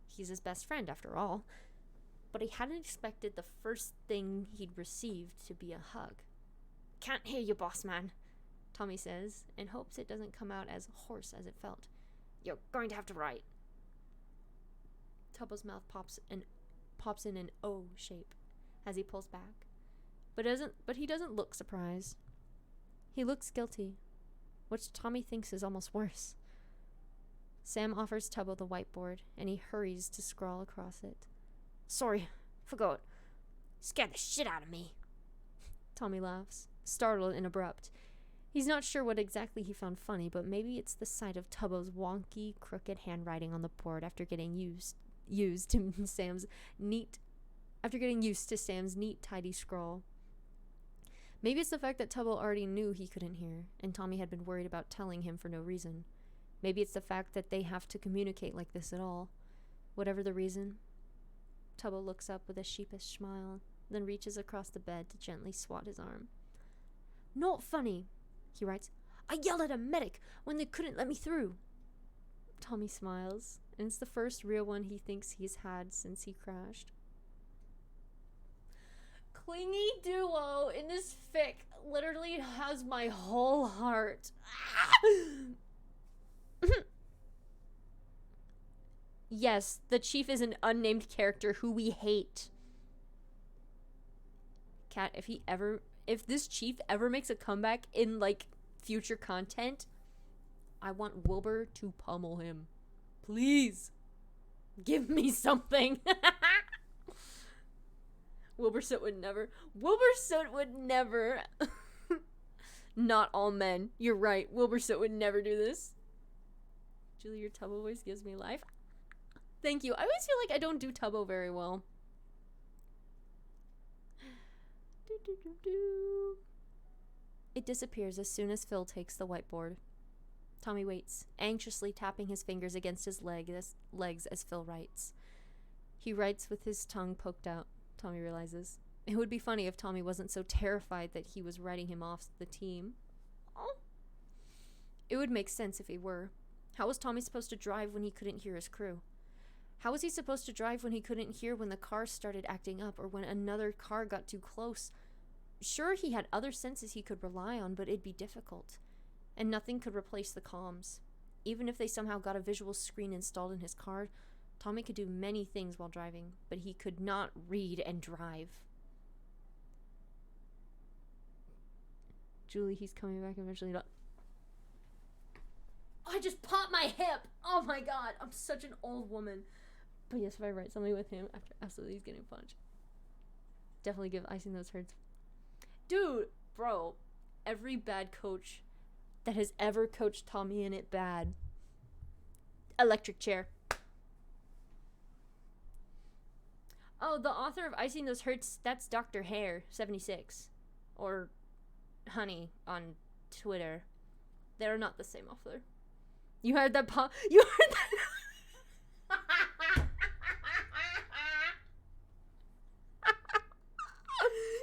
He's his best friend, after all. But he hadn't expected the first thing he'd received to be a hug. "Can't hear you, boss man," Tommy says, and hopes it doesn't come out as hoarse as it felt. "You're going to have to write." Tubbo's mouth pops in an O shape as he pulls back, but he doesn't look surprised. He looks guilty, which Tommy thinks is almost worse. Sam offers Tubbo the whiteboard, and he hurries to scrawl across it. "Sorry, forgot. Scared the shit out of me." Tommy laughs, startled and abrupt. He's not sure what exactly he found funny, but maybe it's the sight of Tubbo's wonky, crooked handwriting on the board after getting used to Sam's neat, tidy scrawl. Maybe it's the fact that Tubbo already knew he couldn't hear, and Tommy had been worried about telling him for no reason. Maybe it's the fact that they have to communicate like this at all. Whatever the reason, Tubbo looks up with a sheepish smile, then reaches across the bed to gently swat his arm. "Not funny," he writes. "I yelled at a medic when they couldn't let me through." Tommy smiles, and it's the first real one he thinks he's had since he crashed. Clingy duo in this fic literally has my whole heart. Yes, the chief is an unnamed character who we hate. Cat, if this chief ever makes a comeback in like future content, I want Wilbur to pummel him. Please. Give me something. Wilbur Soot would never. Not all men. You're right. Wilbur Soot would never do this. Julie, your Tubbo voice gives me life. Thank you. I always feel like I don't do Tubbo very well. It disappears as soon as Phil takes the whiteboard. Tommy waits, anxiously tapping his fingers against his legs as Phil writes. He writes with his tongue poked out, Tommy realizes. It would be funny if Tommy wasn't so terrified that he was writing him off the team. Oh. It would make sense if he were. How was Tommy supposed to drive when he couldn't hear his crew? How was he supposed to drive when he couldn't hear when the car started acting up or when another car got too close? Sure, he had other senses he could rely on, but it'd be difficult. And nothing could replace the comms. Even if they somehow got a visual screen installed in his car, Tommy could do many things while driving, but he could not read and drive. Julie, he's coming back eventually. I just popped my hip! Oh my god, I'm such an old woman. But yes, if I write something with him, after absolutely he's getting punched. Definitely give Icing Those Hurts. Dude, bro, every bad coach that has ever coached TOMMYINNIT bad. Electric chair. Oh, the author of Icing Those Hurts, that's Dr. Hare, 76. Or Honey on Twitter. They're not the same author. You heard that pop? You heard that?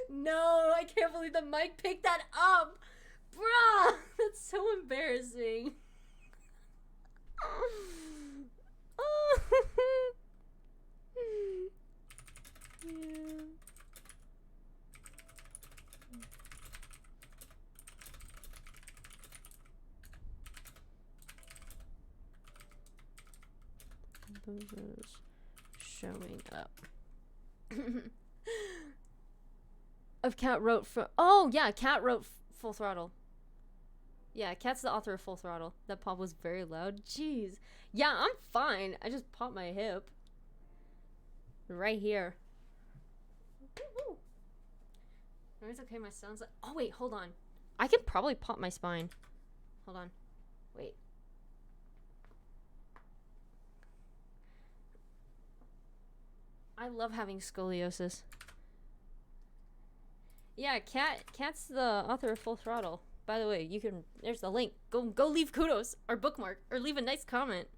No, I can't believe the mic picked that up. Bruh, that's so embarrassing. Showing up. Of Cat wrote for. Oh yeah, Cat wrote Full Throttle. Yeah, Cat's the author of Full Throttle. That pop was very loud. Jeez. Yeah, I'm fine. I just popped my hip. Right here. No, it's okay. My sound's like. Oh wait, hold on. I can probably pop my spine. Hold on. Wait. I love having scoliosis. Yeah, Cat's the author of Full Throttle. By the way, you can. There's the link. Go leave kudos or bookmark or leave a nice comment.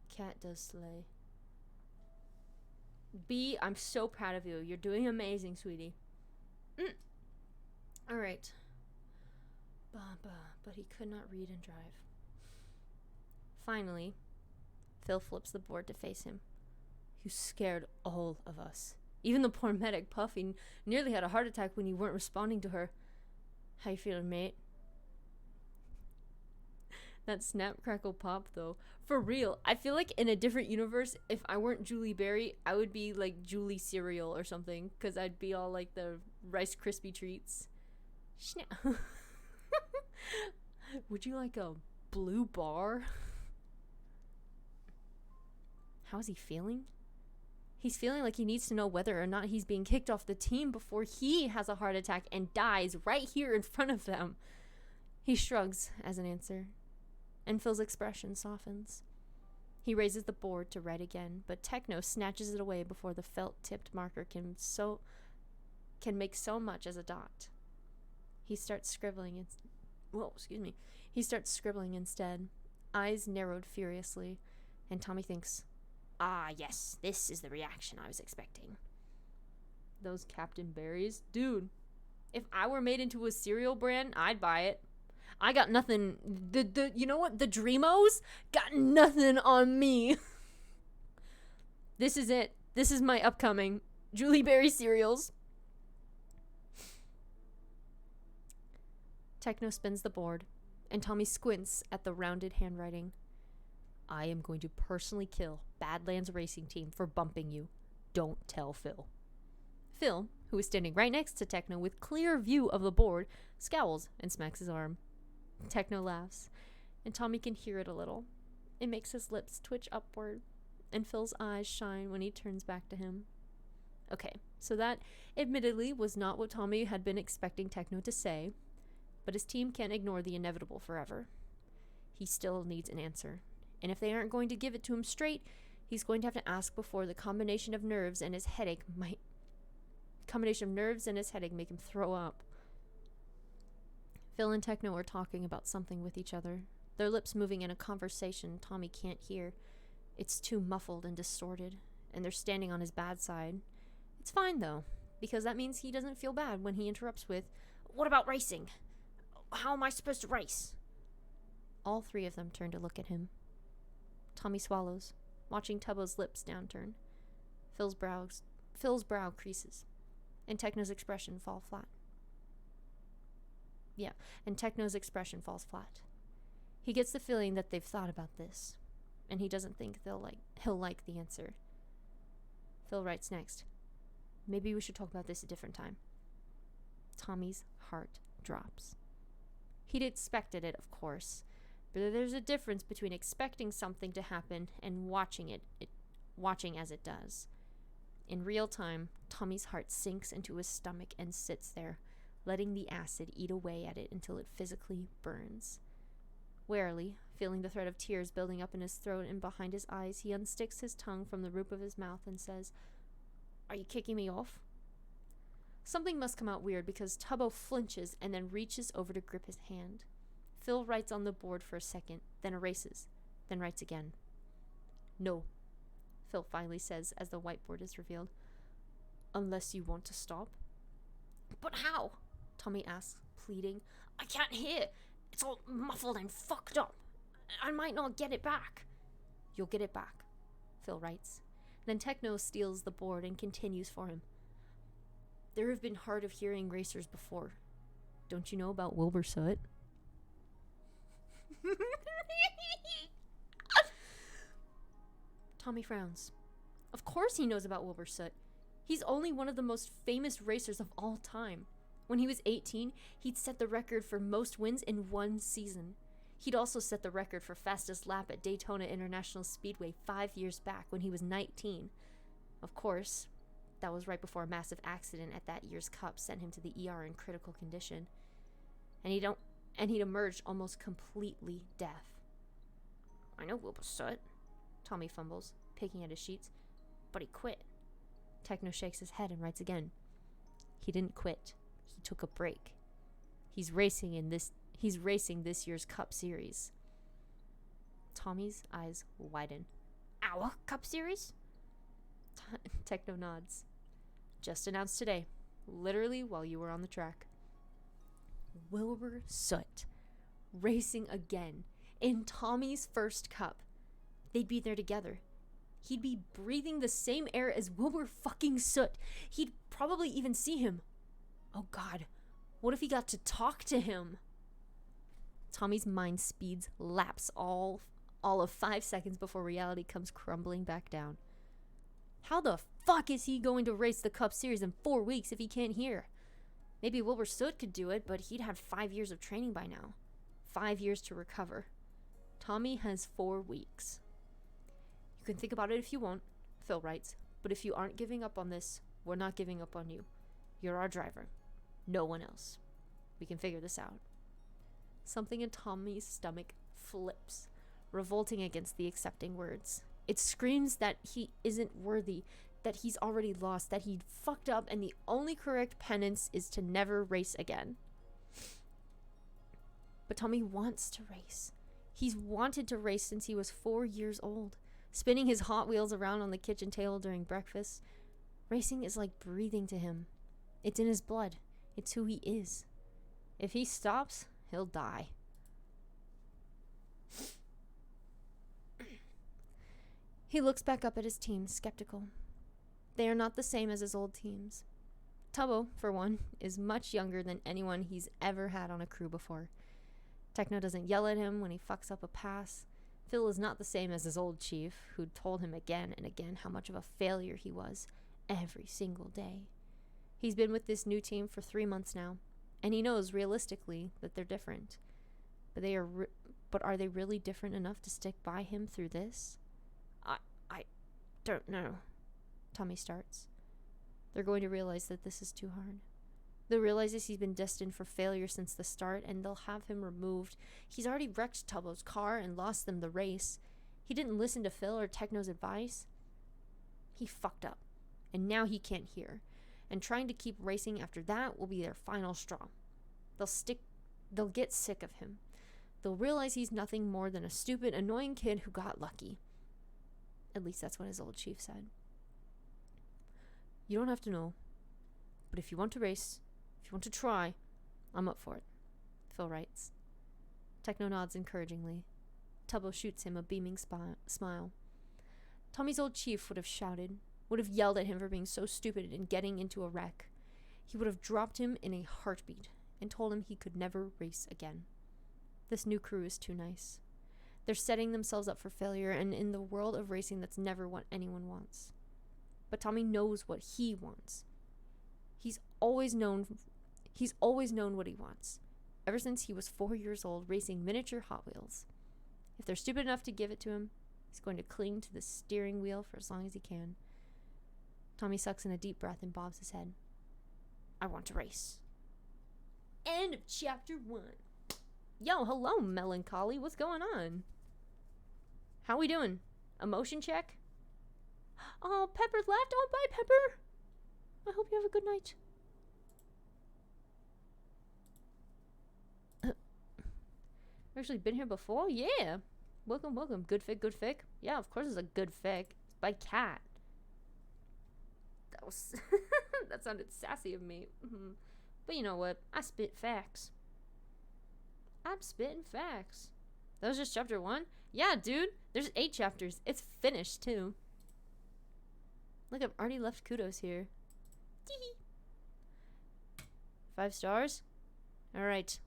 Cat does slay. B, I'm so proud of you. You're doing amazing, sweetie. All right. But he could not read and drive. Finally, Phil flips the board to face him. You scared all of us. Even the poor medic, Puffy, nearly had a heart attack when you weren't responding to her. How you feeling, mate? That snap, crackle, pop, though. For real, I feel like in a different universe, if I weren't Juliberry, I would be like Julie cereal or something. Because I'd be all like the Rice Krispie treats. Snap. Would you like a blue bar? How's he feeling? He's feeling like he needs to know whether or not he's being kicked off the team before he has a heart attack and dies right here in front of them. He shrugs as an answer, and Phil's expression softens. He raises the board to write again, but Techno snatches it away before the felt-tipped marker can make so much as a dot. He starts scribbling. He starts scribbling instead, eyes narrowed furiously, and Tommy thinks, "Ah, yes, this is the reaction I was expecting." Those Captain Berries? Dude, if I were made into a cereal brand, I'd buy it. I got nothing. You know what? The Dreamos got nothing on me. This is it. This is my upcoming Juliberry cereals. Techno spins the board, and Tommy squints at the rounded handwriting. I am going to personally kill Badlands Racing Team for bumping you. Don't tell Phil. Phil, who is standing right next to Techno with clear view of the board, scowls and smacks his arm. Techno laughs, and Tommy can hear it a little. It makes his lips twitch upward, and Phil's eyes shine when he turns back to him. Okay, so that admittedly was not what Tommy had been expecting Techno to say, but his team can't ignore the inevitable forever. He still needs an answer, and if they aren't going to give it to him straight, he's going to have to ask before the combination of nerves and his headache make him throw up. Phil and Techno are talking about something with each other, their lips moving in a conversation Tommy can't hear. It's too muffled and distorted, and they're standing on his bad side. It's fine, though, because that means he doesn't feel bad when he interrupts with, "What about racing? How am I supposed to race?" All three of them turn to look at him. Tommy swallows, watching Tubbo's lips downturn. Phil's brow creases, and Techno's expression falls flat. He gets the feeling that they've thought about this, and he doesn't think he'll like the answer. Phil writes next, "Maybe we should talk about this a different time." Tommy's heart drops. He'd expected it, of course, but there's a difference between expecting something to happen and watching as it does. In real time, Tommy's heart sinks into his stomach and sits there, letting the acid eat away at it until it physically burns. Warily, feeling the thread of tears building up in his throat and behind his eyes, he unsticks his tongue from the roof of his mouth and says, "Are you kicking me off?" Something must come out weird because Tubbo flinches and then reaches over to grip his hand. Phil writes on the board for a second, then erases, then writes again. "No," Phil finally says as the whiteboard is revealed. "Unless you want to stop." "But how?" Tommy asks, pleading. "I can't hear. It's all muffled and fucked up. I might not get it back." "You'll get it back," Phil writes. Then Techno steals the board and continues for him. "There have been hard of hearing racers before. Don't you know about Wilbur Soot?" Tommy frowns. Of course he knows about Wilbur Soot. He's only one of the most famous racers of all time. When he was 18, he'd set the record for most wins in one season. He'd also set the record for fastest lap at Daytona International Speedway 5 years back when he was 19. Of course, that was right before a massive accident at that year's Cup sent him to the ER in critical condition. And he'd emerged almost completely deaf. "I know Wilbur Soot," Tommy fumbles, picking at his sheets. "But he quit." Techno shakes his head and writes again. "He didn't quit. He took a break. He's racing this year's Cup Series." Tommy's eyes widen. "Our Cup Series?" Techno nods. "Just announced today, literally while you were on the track." Wilbur Soot racing again in Tommy's first Cup. They'd be there together. He'd be breathing the same air as Wilbur fucking Soot. He'd probably even see him. Oh God, what if he got to talk to him? Tommy's mind speeds laps all of 5 seconds before reality comes crumbling back down. How the fuck is he going to race the Cup Series in 4 weeks if he can't hear? Maybe Wilbur Soot could do it, but he'd had 5 years of training by now. 5 years to recover. Tommy has 4 weeks. "You can think about it if you want," Phil writes, "but if you aren't giving up on this, we're not giving up on you. You're our driver. No one else. We can figure this out." Something in Tommy's stomach flips, revolting against the accepting words. It screams that he isn't worthy, that he's already lost, that he fucked up, and the only correct penance is to never race again. But Tommy wants to race. He's wanted to race since he was 4 years old, spinning his Hot Wheels around on the kitchen table during breakfast. Racing is like breathing to him. It's in his blood. It's who he is. If he stops, he'll die. He looks back up at his team, skeptical. They are not the same as his old teams. Tubbo, for one, is much younger than anyone he's ever had on a crew before. Techno doesn't yell at him when he fucks up a pass. Phil is not the same as his old chief, who'd told him again and again how much of a failure he was every single day. He's been with this new team for 3 months now, and he knows realistically that they're different. But are they really different enough to stick by him through this? I don't know, Tommy starts. They're going to realize that this is too hard. They'll realize he's been destined for failure since the start, and they'll have him removed. He's already wrecked Tubbo's car and lost them the race. He didn't listen to Phil or Techno's advice. He fucked up, and now he can't hear. And trying to keep racing after that will be their final straw. They'll get sick of him. They'll realize he's nothing more than a stupid, annoying kid who got lucky. At least that's what his old chief said. You don't have to know, but if you want to race, if you want to try, I'm up for it, Phil writes. Techno nods encouragingly. Tubbo shoots him a beaming smile. Tommy's old chief would have shouted, would have yelled at him for being so stupid and getting into a wreck. He would have dropped him in a heartbeat and told him he could never race again. This new crew is too nice. They're setting themselves up for failure, and in the world of racing, that's never what anyone wants. But Tommy knows what he wants. He's always known what he wants, ever since he was 4 years old, racing miniature Hot Wheels. If they're stupid enough to give it to him, he's going to cling to the steering wheel for as long as he can. Tommy sucks in a deep breath and bobs his head. I want to race. End of chapter 1. Yo, hello, Melancholy. What's going on? How we doing? Emotion check? Oh, Pepper's left. Oh, bye, Pepper. I hope you have a good night. Actually been here before? Yeah. Welcome, welcome. Good fic, good fic. Yeah, of course it's a good fic. It's by Cat. That was... that sounded sassy of me. But you know what? I spit facts. I'm spitting facts. That was just chapter 1? Yeah, dude. There's 8 chapters. It's finished, too. Look, I've already left kudos here. 5 stars? Alright.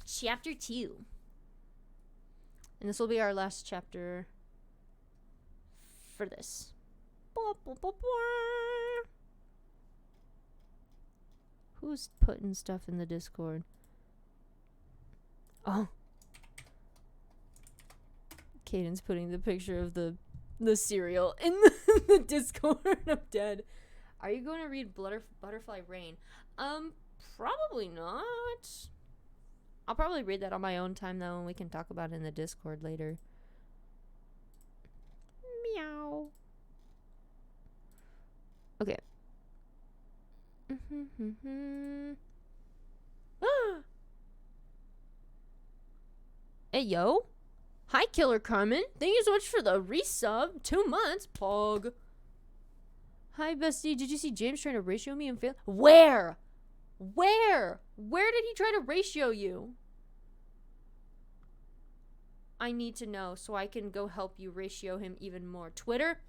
Chapter 2. And this will be our last chapter for this. Who's putting stuff in the Discord? Oh. Caden's putting the picture of the cereal in the Discord. I'm dead. Are you going to read Butterfly Rain? Probably not. I'll probably read that on my own time, though, and we can talk about it in the Discord later. Meow. Okay. Hey, yo. Hi, Killer Carmen. Thank you so much for the resub. 2 months, Pog. Hi, bestie. Did you see James trying to ratio me and fail? Where? Where? Where did he try to ratio you? I need to know so I can go help you ratio him even more. Twitter?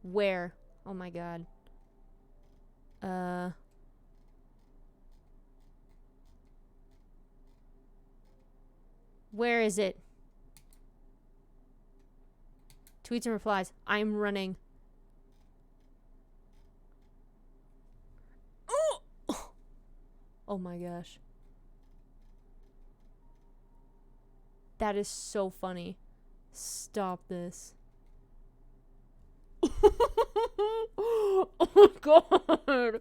Where? Oh my god. Where is it? Tweets and replies. I'm running. Oh! Oh my gosh. That is so funny. Stop this. Oh my god.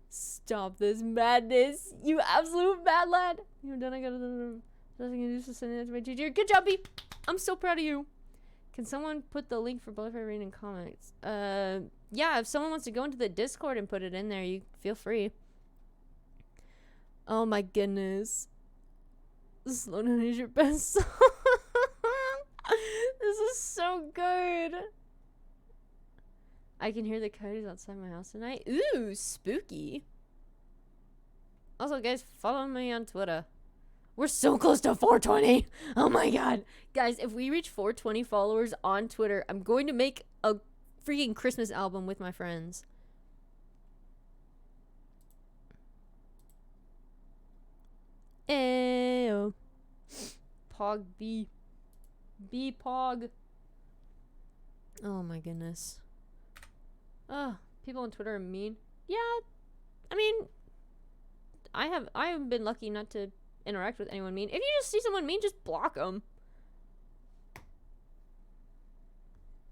Stop this madness. You absolute bad lad. You're done. I gotta nothing to do to send it to my teacher. Good job, B. I'm so proud of you. Can someone put the link for Butterfly Rain in comments? Yeah, if someone wants to go into the Discord and put it in there, you feel free. Oh my goodness. Slow Down is your best song. This is so good. I can hear the coyotes outside my house tonight. Ooh, spooky. Also, guys, follow me on Twitter. We're so close to 420. Oh my god. Guys, if we reach 420 followers on Twitter, I'm going to make a freaking Christmas album with my friends. Ew. Pog B. B Pog. Oh my goodness. Oh, people on Twitter are mean. Yeah, I mean, I have been lucky not to interact with anyone mean. If you just see someone mean, just block them.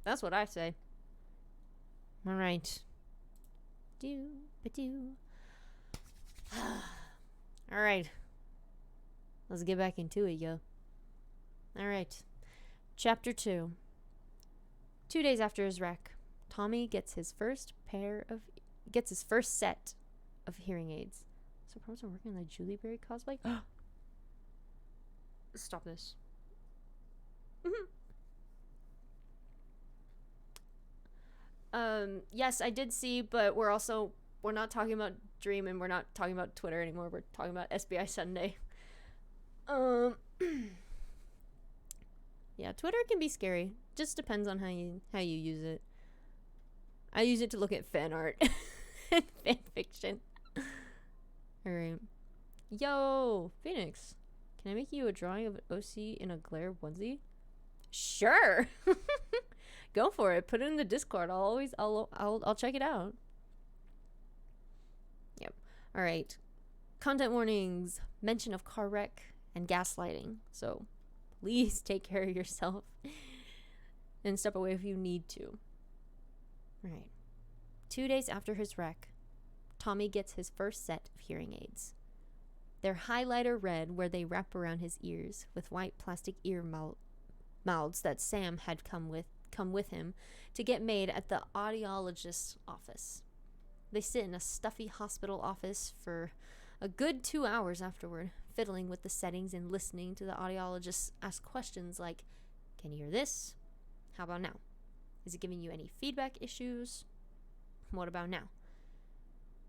That's what I say. All right. All right. Let's get back into it, yo. All right. Chapter 2. 2 days after his wreck, Tommy gets his first set of hearing aids. So probably working on the Juliberry cosplay. Stop this. Yes, I did see, but we're not talking about Dream and we're not talking about Twitter anymore. We're talking about SBI Sunday. Yeah, Twitter can be scary. Just depends on how you use it. I use it to look at fan art and fan fiction. Alright. Yo, Phoenix. Can I make you a drawing of an OC in a glare onesie? Sure. Go for it. Put it in the Discord. I'll check it out. Yep. Alright. Content warnings. Mention of car wreck and gaslighting. So please take care of yourself and step away if you need to. Right. 2 days after his wreck, Tommy gets his first set of hearing aids. They're highlighter red where they wrap around his ears with white plastic ear mouths that Sam had come with him to get made at the audiologist's office. They sit in a stuffy hospital office for a good 2 hours afterward, fiddling with the settings and listening to the audiologist ask questions like, can you hear this? How about now? Is it giving you any feedback issues? What about now?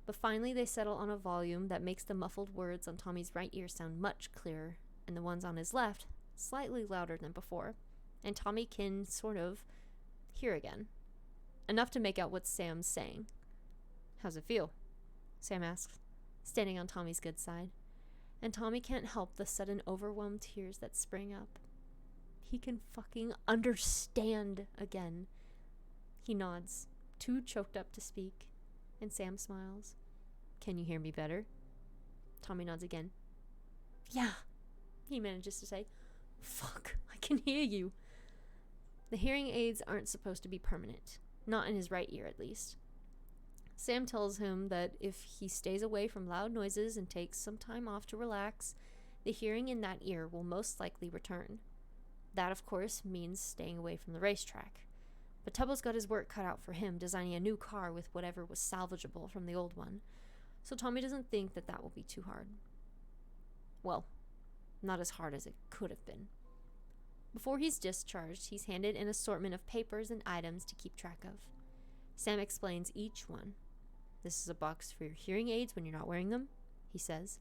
But finally they settle on a volume that makes the muffled words on Tommy's right ear sound much clearer, and the ones on his left slightly louder than before, and Tommy can sort of hear again. Enough to make out what Sam's saying. How's it feel? Sam asks, standing on Tommy's good side. And Tommy can't help the sudden overwhelmed tears that spring up. He can fucking understand again. He nods, too choked up to speak, and Sam smiles. Can you hear me better? Tommy nods again. Yeah, he manages to say. Fuck, I can hear you. The hearing aids aren't supposed to be permanent. Not in his right ear, at least. Sam tells him that if he stays away from loud noises and takes some time off to relax, the hearing in that ear will most likely return. That, of course, means staying away from the racetrack. But Tubbo's got his work cut out for him, designing a new car with whatever was salvageable from the old one. So Tommy doesn't think that will be too hard. Well, not as hard as it could have been. Before he's discharged, he's handed an assortment of papers and items to keep track of. Sam explains each one. This is a box for your hearing aids when you're not wearing them, he says.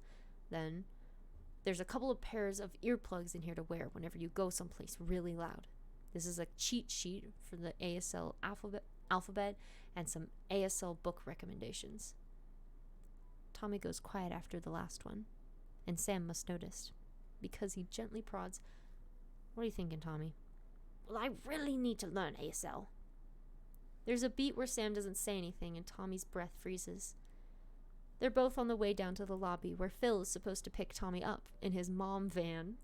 Then, there's a couple of pairs of earplugs in here to wear whenever you go someplace really loud. This is a cheat sheet for the ASL alphabet and some ASL book recommendations. Tommy goes quiet after the last one, and Sam must notice, because he gently prods. What are you thinking, Tommy? Well, I really need to learn ASL. There's a beat where Sam doesn't say anything, and Tommy's breath freezes. They're both on the way down to the lobby, where Phil is supposed to pick Tommy up in his mom van,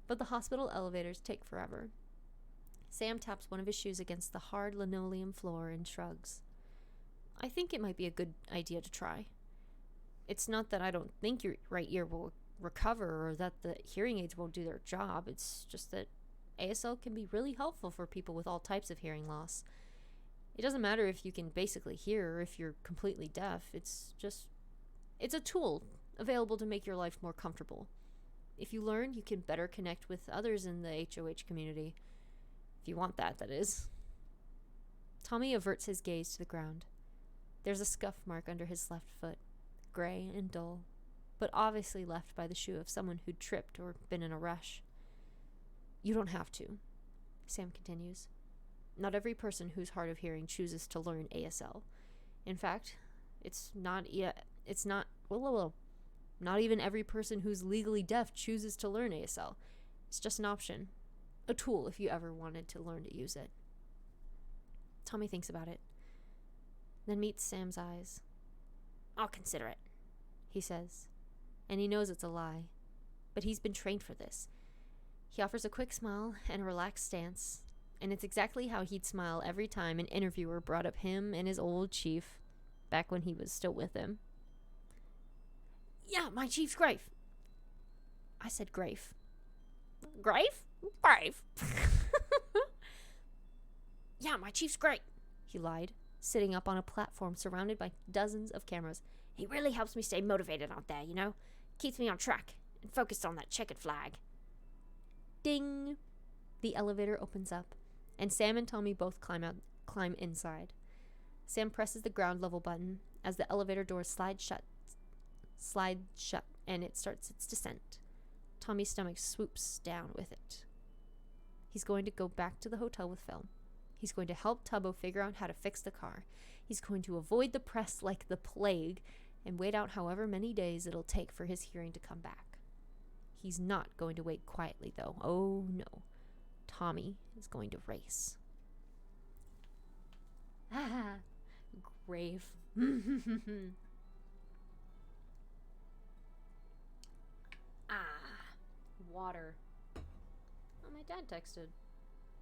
but the hospital elevators take forever. Sam taps one of his shoes against the hard linoleum floor and shrugs. I think it might be a good idea to try. It's not that I don't think your right ear will recover or that the hearing aids won't do their job. It's just that ASL can be really helpful for people with all types of hearing loss. It doesn't matter if you can basically hear or if you're completely deaf. It's a tool available to make your life more comfortable. If you learn, you can better connect with others in the HOH community. If you want that, that is. Tommy averts his gaze to the ground. There's a scuff mark under his left foot, gray and dull, but obviously left by the shoe of someone who'd tripped or been in a rush. You don't have to, Sam continues. Not every person who's hard of hearing chooses to learn ASL. In fact, not even every person who's legally deaf chooses to learn ASL. It's just an option. A tool if you ever wanted to learn to use it. Tommy thinks about it, then meets Sam's eyes. I'll consider it, he says, and he knows it's a lie, but he's been trained for this. He offers a quick smile and a relaxed stance, and it's exactly how he'd smile every time an interviewer brought up him and his old chief, back when he was still with him. Yeah, my chief's Grafe. I said Grafe. Grafe? Grafe. Yeah, my chief's great, he lied, sitting up on a platform surrounded by dozens of cameras. He really helps me stay motivated out there, you know? Keeps me on track and focused on that checkered flag. Ding! The elevator opens up, and Sam and Tommy both climb inside. Sam presses the ground level button as the elevator door slides shut, and it starts its descent. Tommy's stomach swoops down with it. He's going to go back to the hotel with Phil. He's going to help Tubbo figure out how to fix the car. He's going to avoid the press like the plague and wait out however many days it'll take for his hearing to come back. He's not going to wait quietly, though. Oh, no. Tommy is going to race. Ah, grave. Ah, water. Oh, my dad texted.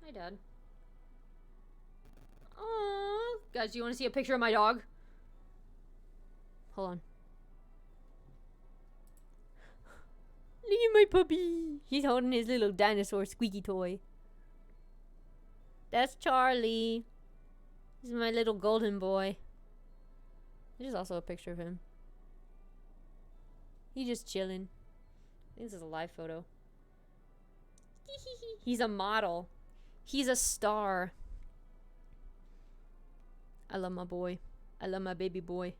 Hi, Dad. Oh, guys, do you want to see a picture of my dog? Hold on. Look at my puppy. He's holding his little dinosaur squeaky toy. That's Charlie. This is my little golden boy. There's also a picture of him. He's just chilling. I think this is a live photo. He's a model. He's a star. I love my boy. I love my baby boy.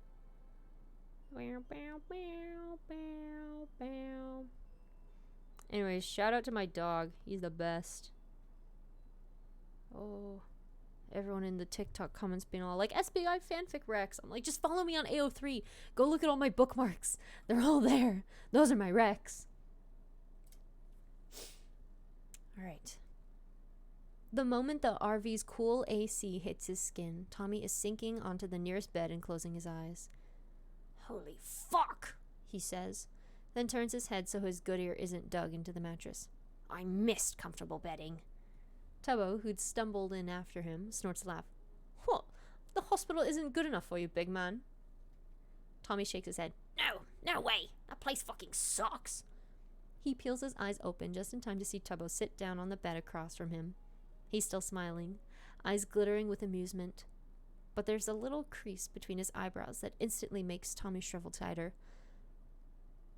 Bow, bow, bow, bow, bow. Anyways, shout out to my dog. He's the best. Oh, everyone in the TikTok comments being all like, SBI fanfic recs. I'm like, just follow me on AO3. Go look at all my bookmarks. They're all there. Those are my recs. Alright. The moment the RV's cool AC hits his skin, Tommy is sinking onto the nearest bed and closing his eyes. Holy fuck, he says, then turns his head so his good ear isn't dug into the mattress. I missed comfortable bedding. Tubbo, who'd stumbled in after him, snorts a laugh. What? The hospital isn't good enough for you, big man. Tommy shakes his head. No way. That place fucking sucks. He peels his eyes open just in time to see Tubbo sit down on the bed across from him. He's still smiling, eyes glittering with amusement. But there's a little crease between his eyebrows that instantly makes Tommy shrivel tighter.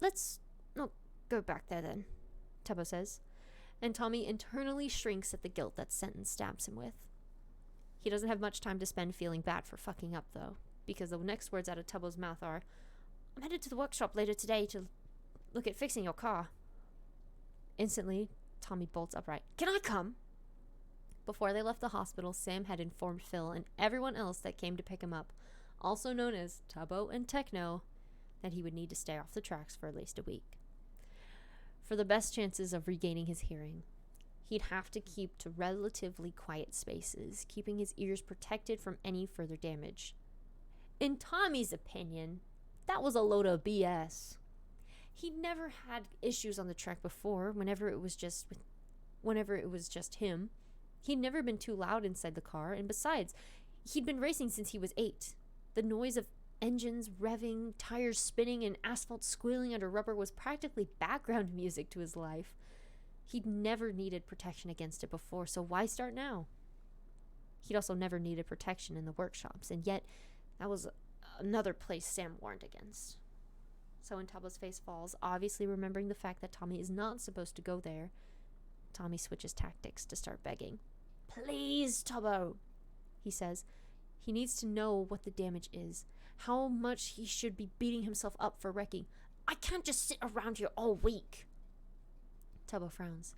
Let's not go back there then, Tubbo says. And Tommy internally shrinks at the guilt that sentence stabs him with. He doesn't have much time to spend feeling bad for fucking up, though, because the next words out of Tubbo's mouth are, I'm headed to the workshop later today to look at fixing your car. Instantly, Tommy bolts upright. Can I come? Before they left the hospital, Sam had informed Phil and everyone else that came to pick him up, also known as Tubbo and Techno, that he would need to stay off the tracks for at least a week. For the best chances of regaining his hearing, he'd have to keep to relatively quiet spaces, keeping his ears protected from any further damage. In Tommy's opinion, that was a load of BS. He'd never had issues on the track before, whenever it was just him. He'd never been too loud inside the car, and besides, he'd been racing since he was 8. The noise of engines revving, tires spinning, and asphalt squealing under rubber was practically background music to his life. He'd never needed protection against it before, so why start now? He'd also never needed protection in the workshops, and yet that was another place Sam warned against. So when Tubbo's face falls, obviously remembering the fact that Tommy is not supposed to go there, Tommy switches tactics to start begging. Please, Tubbo, he says. He needs to know what the damage is, how much he should be beating himself up for wrecking. I can't just sit around here all week. Tubbo frowns.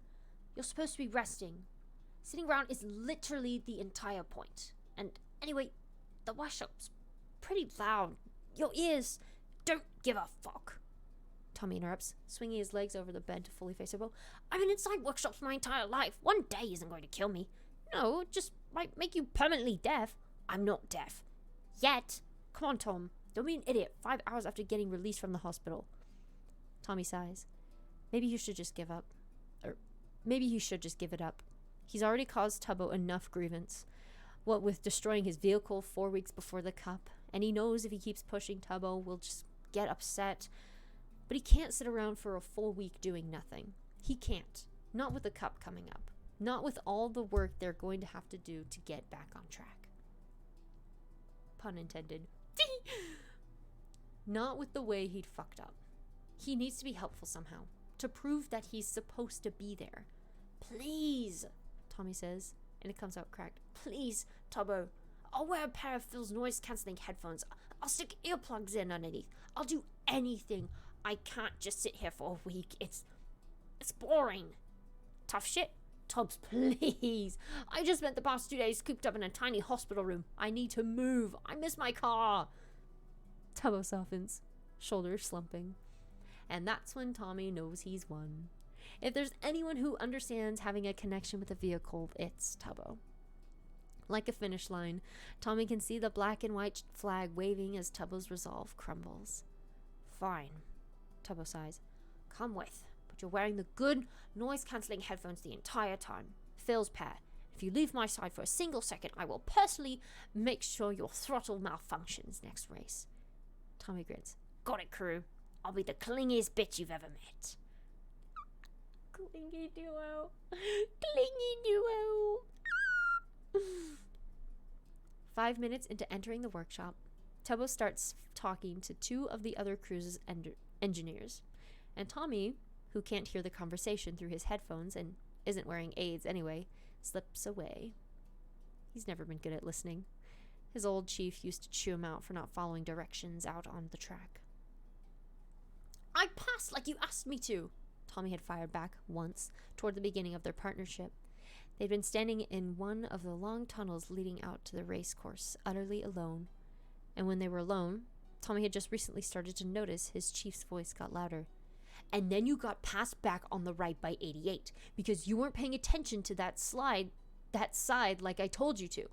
You're supposed to be resting. Sitting around is literally the entire point. And anyway, the workshop's pretty loud. Your ears don't give a fuck. Tommy interrupts, swinging his legs over the bed to fully face Tubbo. I've been inside workshops my entire life. One day isn't going to kill me. No, it just might make you permanently deaf. I'm not deaf. Yet. Come on, Tom. Don't be an idiot 5 hours after getting released from the hospital. Tommy sighs. Maybe you should just give up. Or maybe he should just give it up. He's already caused Tubbo enough grievance. What with destroying his vehicle 4 weeks before the Cup. And he knows if he keeps pushing, Tubbo will just get upset. But he can't sit around for a full week doing nothing. He can't. Not with the Cup coming up. Not with all the work they're going to have to do to get back on track. Pun intended. Not with the way he'd fucked up. He needs to be helpful somehow, to prove that he's supposed to be there. Please, Tommy says, and it comes out cracked. Please, Tubbo. I'll wear a pair of Phil's noise-cancelling headphones. I'll stick earplugs in underneath. I'll do anything. I can't just sit here for a week. It's boring. Tough shit? Tubbs, please. I just spent the past 2 days cooped up in a tiny hospital room. I need to move. I miss my car. Tubbo softens, shoulders slumping. And that's when Tommy knows he's won. If there's anyone who understands having a connection with a vehicle, it's Tubbo. Like a finish line, Tommy can see the black and white flag waving as Tubbo's resolve crumbles. Fine, Tubbo sighs. Come with, but You're wearing the good noise-canceling headphones the entire time. Phil's pair. If you leave my side for a single second, I will personally make sure your throttle malfunctions next race. Tommy grins. Got it, crew. I'll be the clingiest bitch you've ever met. Clingy duo. Clingy duo. 5 minutes into entering the workshop, Tubbo starts talking to two of the other crew's engineers. And Tommy, who can't hear the conversation through his headphones and isn't wearing aids anyway, slips away. He's never been good at listening. His old chief used to chew him out for not following directions out on the track. I passed like you asked me to, Tommy had fired back once toward the beginning of their partnership. They'd been standing in one of the long tunnels leading out to the race course, utterly alone. And when they were alone, Tommy had just recently started to notice his chief's voice got louder. And then you got passed back on the right by 88 because you weren't paying attention to that side like I told you to.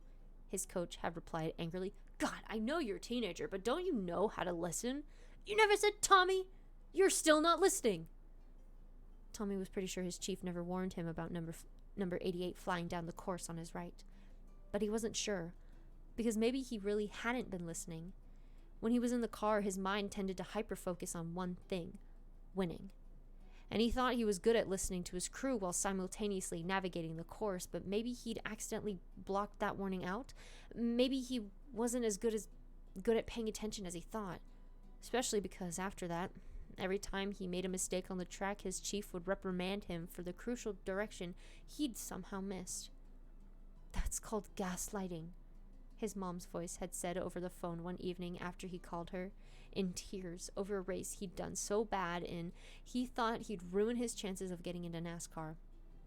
His coach had replied angrily. God, I know you're a teenager, but don't you know how to listen? You never said, Tommy, you're still not listening. Tommy was pretty sure his chief never warned him about number 88 flying down the course on his right. But he wasn't sure, because maybe he really hadn't been listening. When he was in the car, his mind tended to hyper-focus on one thing, winning. And he thought he was good at listening to his crew while simultaneously navigating the course, but maybe he'd accidentally blocked that warning out. Maybe he wasn't as good at paying attention as he thought. Especially because after that, every time he made a mistake on the track, his chief would reprimand him for the crucial direction he'd somehow missed. That's called gaslighting, his mom's voice had said over the phone one evening after he called her, in tears, over a race he'd done so bad in, he thought he'd ruin his chances of getting into NASCAR.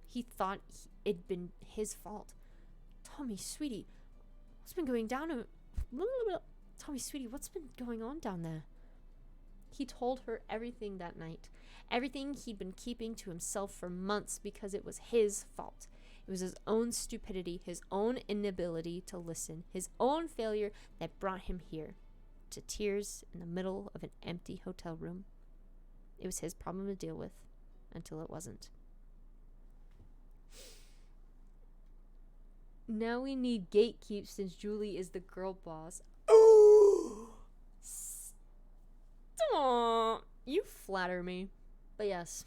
He thought it'd been his fault. Tommy, sweetie, what's been going down? Tommy, sweetie, what's been going on down there? He told her everything that night, everything he'd been keeping to himself for months because it was his fault. It was his own stupidity, his own inability to listen, his own failure that brought him here, to tears in the middle of an empty hotel room. It was his problem to deal with, until it wasn't. Now we need gatekeep since Julie is the girl boss. Oh! You flatter me. But yes,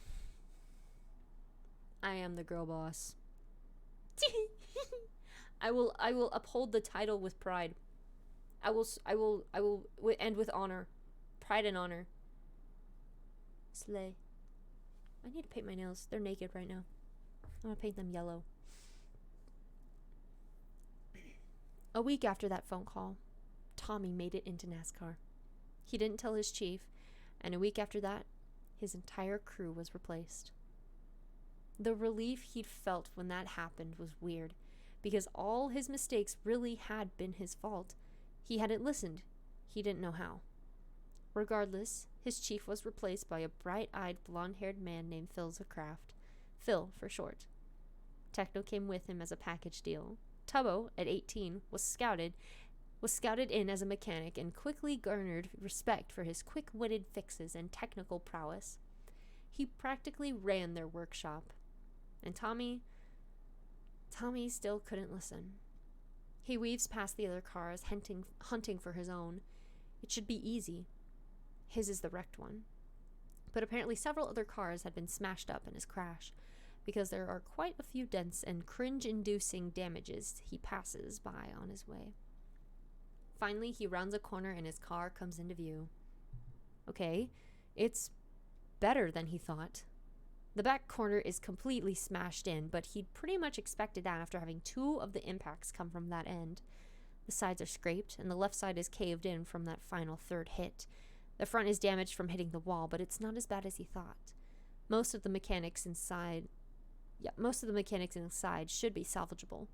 I am the girl boss. I will uphold the title with pride. I will end with honor. Pride and honor. Slay. I need to paint my nails. They're naked right now. I'm gonna paint them yellow. A week after that phone call, Tommy made it into NASCAR. He didn't tell his chief, and a week after that, his entire crew was replaced. The relief he'd felt when that happened was weird, because all his mistakes really had been his fault. He hadn't listened. He didn't know how. Regardless, his chief was replaced by a bright-eyed, blonde-haired man named Phil Zacraft. Phil, for short. Techno came with him as a package deal. Tubbo, at 18, was scouted in as a mechanic and quickly garnered respect for his quick-witted fixes and technical prowess. He practically ran their workshop. And Tommy still couldn't listen. He weaves past the other cars, hunting for his own. It should be easy. His is the wrecked one. But apparently several other cars had been smashed up in his crash, because there are quite a few dents and cringe-inducing damages he passes by on his way. Finally, he rounds a corner and his car comes into view. Okay, it's better than he thought. The back corner is completely smashed in, but he'd pretty much expected that after having two of the impacts come from that end. The sides are scraped, and the left side is caved in from that final third hit. The front is damaged from hitting the wall, but it's not as bad as he thought. Most of the mechanics inside should be salvageable.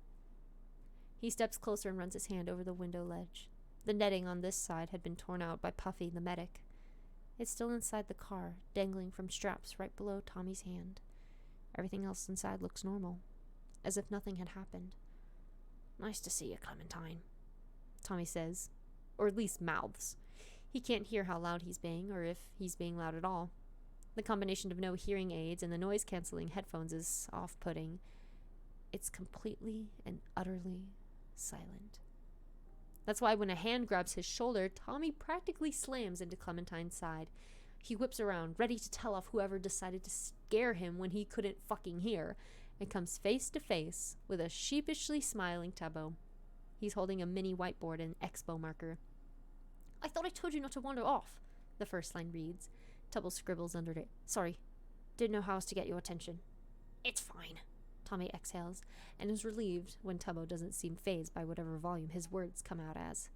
He steps closer and runs his hand over the window ledge. The netting on this side had been torn out by Puffy, the medic. It's still inside the car, dangling from straps right below Tommy's hand. Everything else inside looks normal, as if nothing had happened. Nice to see you, Clementine, Tommy says, or at least mouths. He can't hear how loud he's being, or if he's being loud at all. The combination of no hearing aids and the noise-canceling headphones is off-putting. It's completely and utterly silent. That's why when a hand grabs his shoulder, Tommy practically slams into Clementine's side. He whips around, ready to tell off whoever decided to scare him when he couldn't fucking hear, and comes face to face with a sheepishly smiling Tubbo. He's holding a mini whiteboard and expo marker. "I thought I told you not to wander off," the first line reads. Tubbo scribbles under it. "Sorry. Didn't know how else to get your attention." "It's fine," Tommy exhales, and is relieved when Tubbo doesn't seem fazed by whatever volume his words come out as.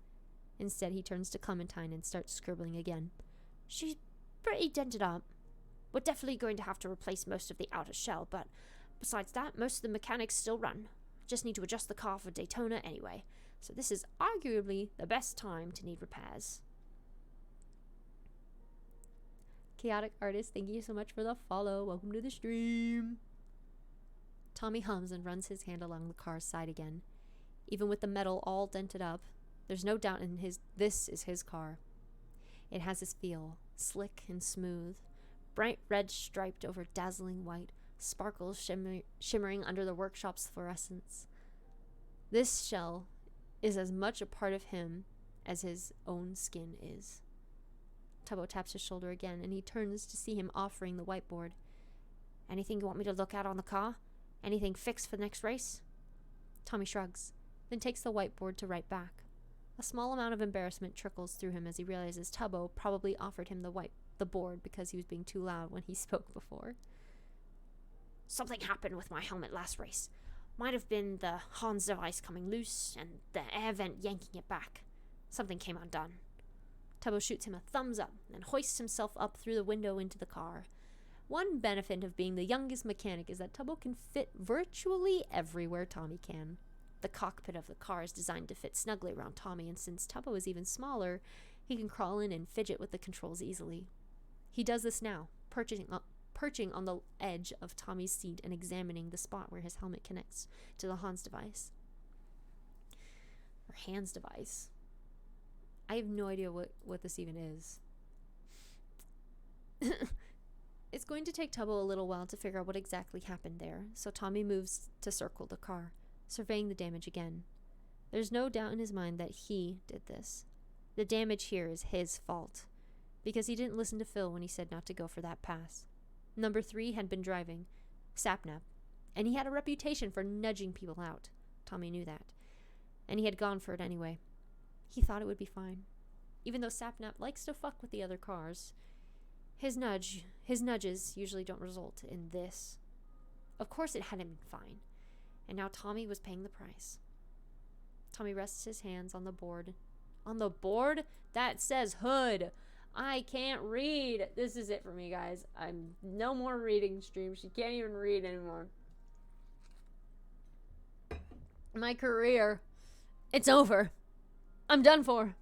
Instead, he turns to Clementine and starts scribbling again. "She's pretty dented up. We're definitely going to have to replace most of the outer shell, but besides that, most of the mechanics still run. Just need to adjust the car for Daytona anyway, so this is arguably the best time to need repairs." Chaotic Artist, thank you so much for the follow. Welcome to the stream. Tommy hums and runs his hand along the car's side again. Even with the metal all dented up, there's no doubt this is his car. It has his feel, slick and smooth, bright red striped over dazzling white, sparkles shimmering under the workshop's fluorescence. This shell is as much a part of him as his own skin is. Tubbo taps his shoulder again, and he turns to see him offering the whiteboard. "Anything you want me to look at on the car? Anything fixed for the next race?" Tommy shrugs, then takes the whiteboard to write back. A small amount of embarrassment trickles through him as he realizes Tubbo probably offered him the board because he was being too loud when he spoke before. "Something happened with my helmet last race. Might have been the Hans device coming loose and the air vent yanking it back. Something came undone." Tubbo shoots him a thumbs up and hoists himself up through the window into the car. One benefit of being the youngest mechanic is that Tubbo can fit virtually everywhere Tommy can. The cockpit of the car is designed to fit snugly around Tommy, and since Tubbo is even smaller, he can crawl in and fidget with the controls easily. He does this now, perching on the edge of Tommy's seat and examining the spot where his helmet connects to the Hans device. Or Hans device. I have no idea what this even is. It's going to take Tubbo a little while to figure out what exactly happened there, so Tommy moves to circle the car, surveying the damage again. There's no doubt in his mind that he did this. The damage here is his fault, because he didn't listen to Phil when he said not to go for that pass. Number 3 had been driving, Sapnap, and he had a reputation for nudging people out. Tommy knew that, and he had gone for it anyway. He thought it would be fine. Even though Sapnap likes to fuck with the other cars, his nudges usually don't result in this. Of course it hadn't been fine, and now Tommy was paying the price. Tommy rests his hands on the board. On the board that says hood. I can't read. This is it for me, guys. I'm no more reading stream. She can't even read anymore. My career, it's over. I'm done for.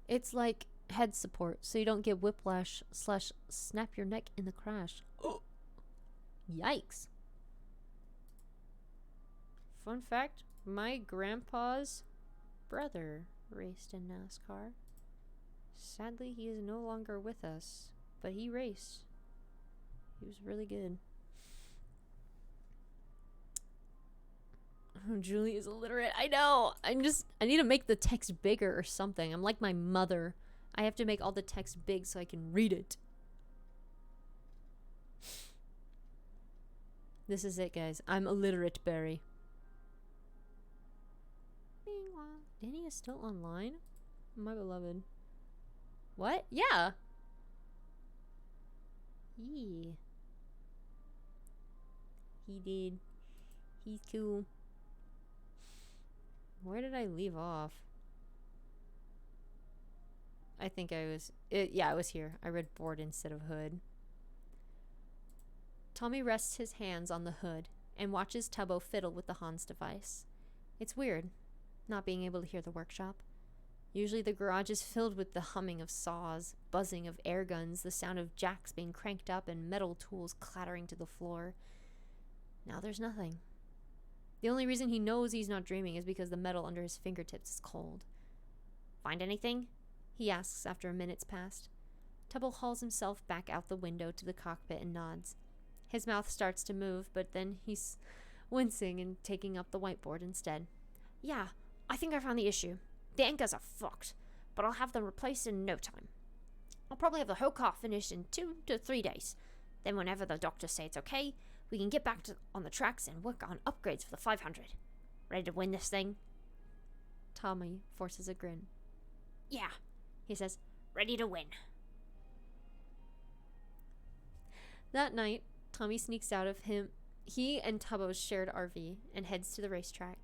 It's like head support, so you don't get whiplash / snap your neck in the crash. Oh. Yikes. Fun fact, my grandpa's brother raced in NASCAR. Sadly, he is no longer with us, but he raced. He was really good. Oh, Julie is illiterate. I know. I need to make the text bigger or something. I'm like my mother. I have to make all the text big so I can read it. This is it, guys. I'm illiterate, Barry. Meanwhile, Danny is still online? My beloved. What? Yeah. Yeah. He did. He's cool. Where did I leave off? I think I was... I was here. I read board instead of hood. Tommy rests his hands on the hood and watches Tubbo fiddle with the Hans device. It's weird, not being able to hear the workshop. Usually the garage is filled with the humming of saws, buzzing of air guns, the sound of jacks being cranked up, and metal tools clattering to the floor. Now there's nothing. The only reason he knows he's not dreaming is because the metal under his fingertips is cold. "Find anything?" he asks after a minute's passed. Tubbo hauls himself back out the window to the cockpit and nods. His mouth starts to move, but then he's wincing and taking up the whiteboard instead. Yeah, I think I found the issue. The anchors are fucked, but I'll have them replaced in no time. I'll probably have the whole car finished in 2 to 3 days. Then whenever the doctors say it's okay, we can get back on the tracks and work on upgrades for the 500. Ready to win this thing? Tommy forces a grin. Yeah, he says, ready to win. That night, Tommy sneaks out of he and Tubbo's shared RV and heads to the racetrack.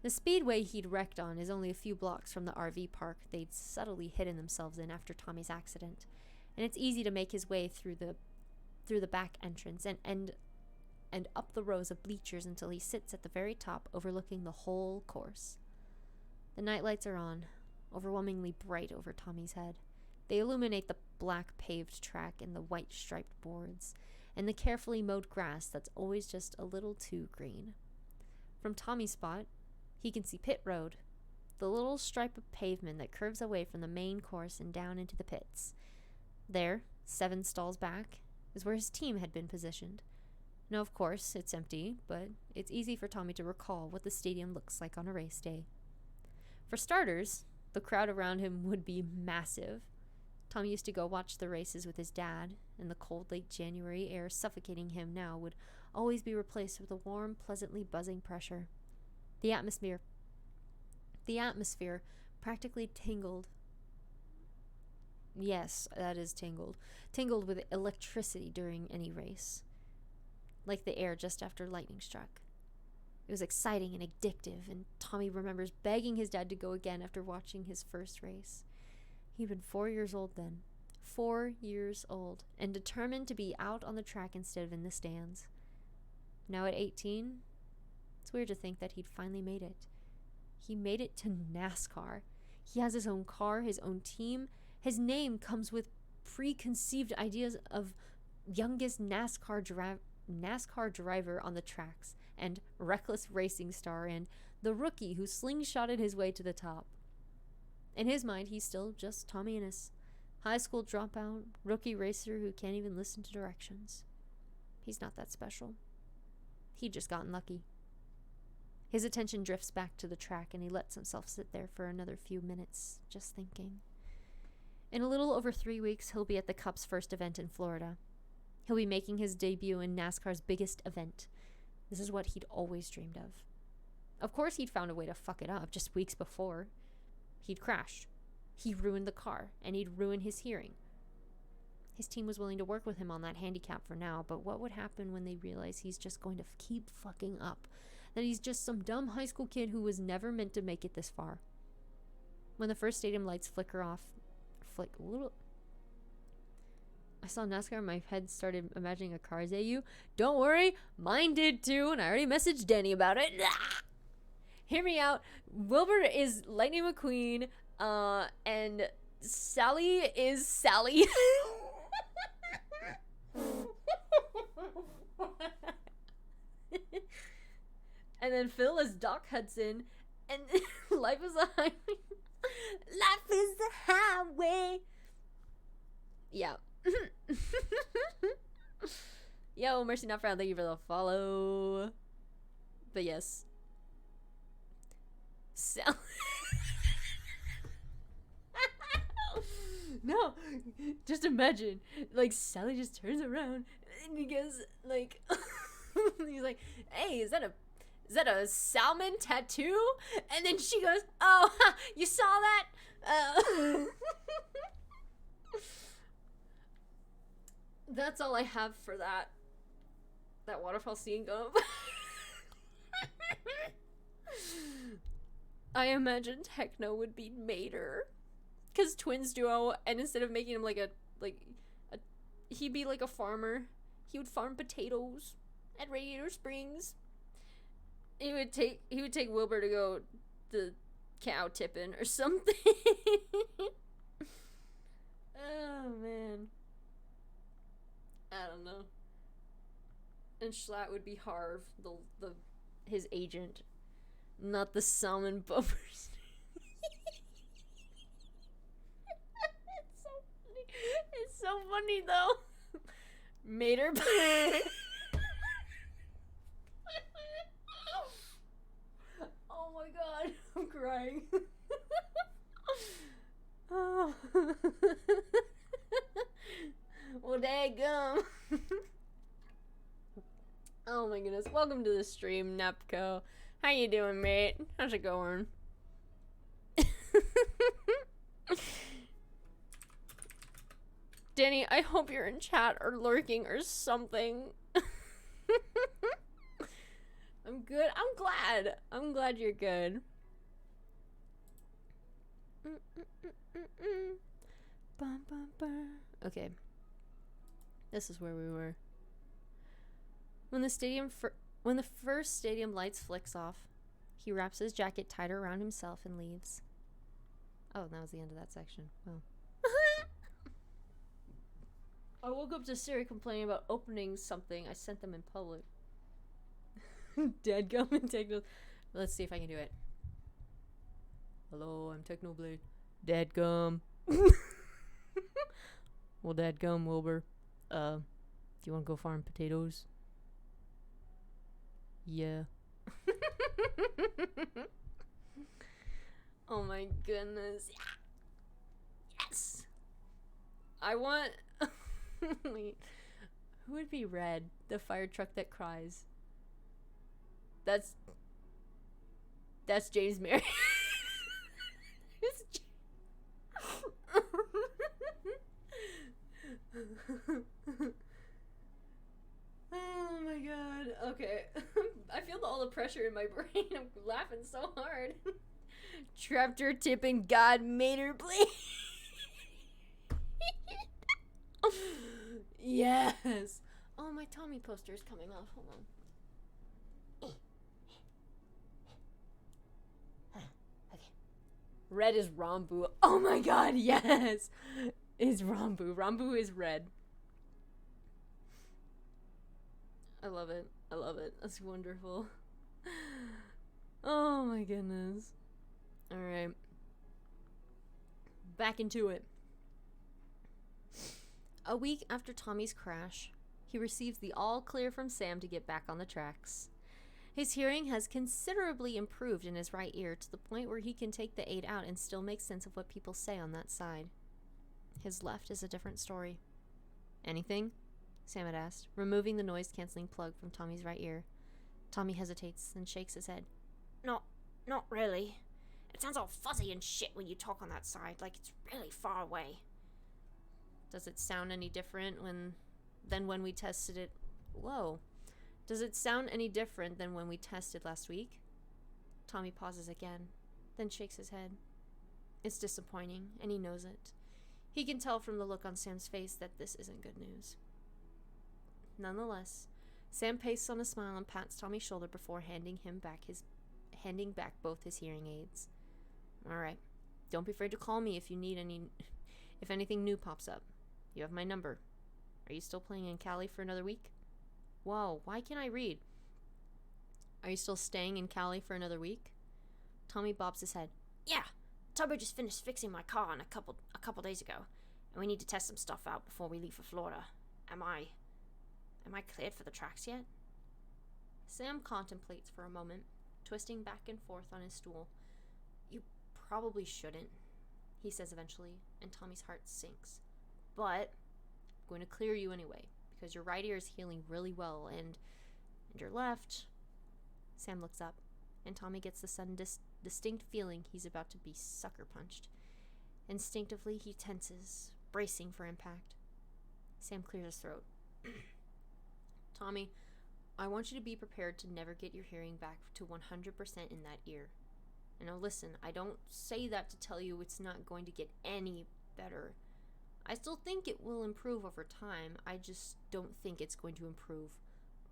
The speedway he'd wrecked on is only a few blocks from the RV park they'd subtly hidden themselves in after Tommy's accident, and it's easy to make his way through the back entrance and up the rows of bleachers until he sits at the very top overlooking the whole course. The nightlights are on, overwhelmingly bright over Tommy's head. They illuminate the black paved track and the white striped boards, and the carefully mowed grass that's always just a little too green. From Tommy's spot, he can see Pit Road, the little stripe of pavement that curves away from the main course and down into the pits. There, 7 stalls back, is where his team had been positioned. Now, of course, it's empty, but it's easy for Tommy to recall what the stadium looks like on a race day. For starters, the crowd around him would be massive. Tommy used to go watch the races with his dad, and the cold late January air suffocating him now would always be replaced with a warm, pleasantly buzzing pressure. The atmosphere practically tingled. Yes, that is tingled. Tingled with electricity during any race. Like the air just after lightning struck. It was exciting and addictive, and Tommy remembers begging his dad to go again after watching his first race. He'd been 4 years old then. 4 years old, and determined to be out on the track instead of in the stands. Now at 18, it's weird to think that he'd finally made it. He made it to NASCAR. He has his own car, his own team. His name comes with preconceived ideas of youngest NASCAR driver on the tracks, and reckless racing star, and the rookie who slingshotted his way to the top. In his mind, he's still just TOMMYINNIT, high school dropout, rookie racer who can't even listen to directions. He's not that special. He'd just gotten lucky. His attention drifts back to the track, and he lets himself sit there for another few minutes, just thinking. In a little over 3 weeks, he'll be at the Cup's first event in Florida. He'll be making his debut in NASCAR's biggest event. This is what he'd always dreamed of. Of course, he'd found a way to fuck it up just weeks before. He'd crashed. He ruined the car, and he'd ruined his hearing. His team was willing to work with him on that handicap for now, but what would happen when they realize he's just going to keep fucking up? That he's just some dumb high school kid who was never meant to make it this far. When the first stadium lights flicker off, I saw NASCAR, my head started imagining a Cars AU. Don't worry, mine did too, and I already messaged Danny about it. Hear me out. Wilbur is Lightning McQueen, and Sally is Sally. And then Phil is Doc Hudson, and Life is a Highway. Life is a highway. Yeah. Yo, Mercy Not Found, thank you for the follow. But yes. Sally. No, just imagine, like, Sally just turns around and he goes, like, he's like, hey, is that a salmon tattoo? And then she goes, oh, you saw that? That's all I have for that waterfall scene going. I imagined Techno would be Mater, cause twins duo, and instead of making him he'd be like a farmer. He would farm potatoes at Radiator Springs. He would take Wilbur to go the cow tipping or something. Oh man, I don't know. And Schlatt would be Harv, the his agent, not the salmon bumpers. It's so funny. It's so funny though. Mater. Oh my god, I'm crying. Oh. Well, daggum. Oh my goodness. Welcome to the stream, Nepco. How you doing, mate? How's it going? Danny, I hope you're in chat or lurking or something. I'm good. I'm glad. I'm glad you're good. Okay. This is where we were. When the first stadium lights flicks off, he wraps his jacket tighter around himself and leaves. Oh, that was the end of that section. Wow. I woke up to Siri complaining about opening something. I sent them in public. Dadgum and Techno. Let's see if I can do it. Hello, I'm Technoblade. Dadgum. Well, dadgum, Wilbur. Do you want to go farm potatoes? Yeah. Oh my goodness. Yes! I want... Wait. Who would be Red? The fire truck that cries. That's James Mary. Oh my god. Okay. I feel all the pressure in my brain. I'm laughing so hard. Trapped her tipping God made her bleed. Yes. Oh, my Tommy poster is coming off. Hold on. Okay. Red is Rambu. Oh my god, yes. Is Rambu. Rambu is red. I love it. I love it. That's wonderful. Oh my goodness. Alright. Back into it. A week after Tommy's crash, he receives the all clear from Sam to get back on the tracks. His hearing has considerably improved in his right ear to the point where he can take the aid out and still make sense of what people say on that side. His left is a different story. Anything? Sam had asked, removing the noise-canceling plug from Tommy's right ear. Tommy hesitates, then shakes his head. Not really. It sounds all fuzzy and shit when you talk on that side, like it's really far away. Does it sound any different than when we tested it? Whoa. Does it sound any different than when we tested last week? Tommy pauses again, then shakes his head. It's disappointing, and he knows it. He can tell from the look on Sam's face that this isn't good news. Nonetheless, Sam pastes on a smile and pats Tommy's shoulder before handing back both his hearing aids. All right. Don't be afraid to call me if anything new pops up. You have my number. Are you still playing in Cali for another week? Whoa, why can't I read? Are you still staying in Cali for another week? Tommy bobs his head. Yeah, Tubbo just finished fixing my car a couple days ago, and we need to test some stuff out before we leave for Florida. Am I cleared for the tracks yet? Sam contemplates for a moment, twisting back and forth on his stool. You probably shouldn't, he says eventually, and Tommy's heart sinks. But I'm going to clear you anyway, because your right ear is healing really well, and your left... Sam looks up, and Tommy gets the sudden distinct feeling he's about to be sucker punched. Instinctively, he tenses, bracing for impact. Sam clears his throat. Tommy, I want you to be prepared to never get your hearing back to 100% in that ear. And now listen, I don't say that to tell you it's not going to get any better. I still think it will improve over time. I just don't think it's going to improve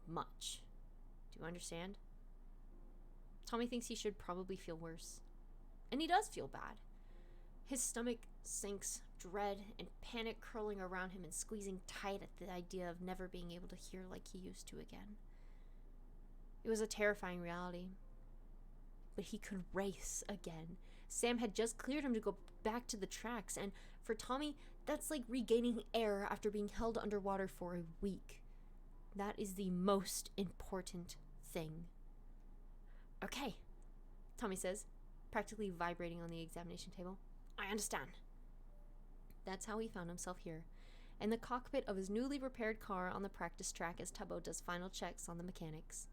much. Do you understand? Tommy thinks he should probably feel worse. And he does feel bad. His stomach sinks, dread and panic curling around him and squeezing tight at the idea of never being able to hear like he used to again. It was a terrifying reality. But he could race again. Sam had just cleared him to go back to the tracks, and for Tommy, That's like regaining air after being held underwater for a week. That is the most important thing. Okay, Tommy says, practically vibrating on the examination table. I understand. That's how he found himself here, in the cockpit of his newly repaired car on the practice track as Tubbo does final checks on the mechanics.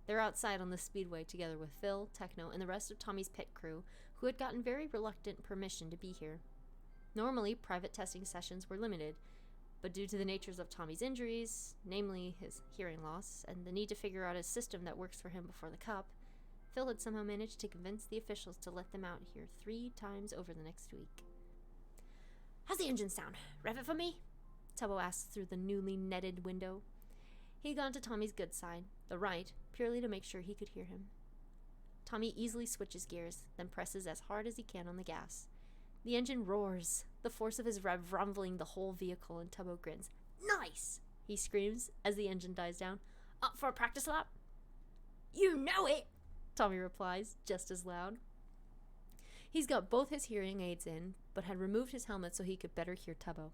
They're outside on the speedway together with Phil, Techno, and the rest of Tommy's pit crew, who had gotten very reluctant permission to be here. Normally, private testing sessions were limited, but due to the natures of Tommy's injuries, namely his hearing loss, and the need to figure out a system that works for him before the Cup, Phil had somehow managed to convince the officials to let them out here 3 times over the next week. How's the engine sound? Rev it for me? Tubbo asked through the newly netted window. He'd gone to Tommy's good side, the right, purely to make sure he could hear him. Tommy easily switches gears, then presses as hard as he can on the gas. The engine roars, the force of his rev rumbling the whole vehicle, and Tubbo grins. Nice! He screams as the engine dies down. Up for a practice lap? You know it! Tommy replies, just as loud. He's got both his hearing aids in, but had removed his helmet so he could better hear Tubbo.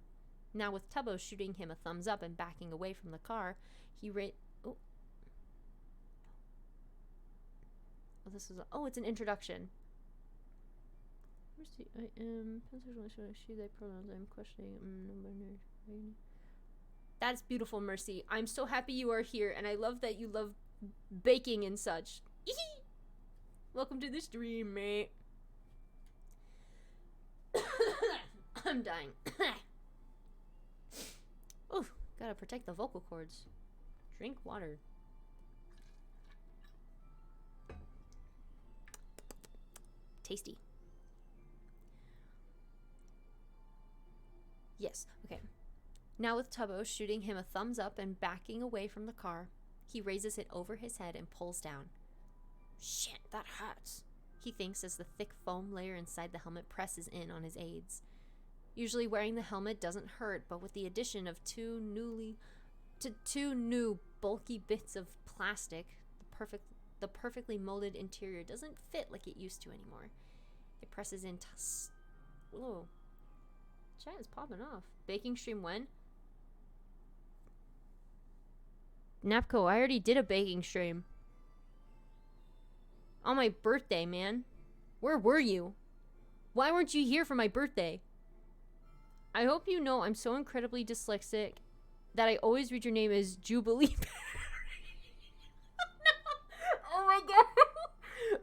Now with Tubbo shooting him a thumbs up and backing away from the car, he it's an introduction. Mercy, I am she, they pronouns, I'm questioning, That's beautiful, Mercy. I'm so happy you are here, and I love that you love baking and such. Welcome to the stream, mate. I'm dying. Oh, gotta protect the vocal cords. Drink water. Tasty. Yes, okay. Now with Tubbo shooting him a thumbs up and backing away from the car, he raises it over his head and pulls down. Shit, that hurts, he thinks as the thick foam layer inside the helmet presses in on his aids. Usually wearing the helmet doesn't hurt, but with the addition of two new bulky bits of plastic, the perfectly molded interior doesn't fit like it used to anymore. It presses in whoa. Chat is popping off. Baking stream when? Napco, I already did a baking stream. On my birthday, man. Where were you? Why weren't you here for my birthday? I hope you know I'm so incredibly dyslexic that I always read your name as Jubilee. No. Oh my god.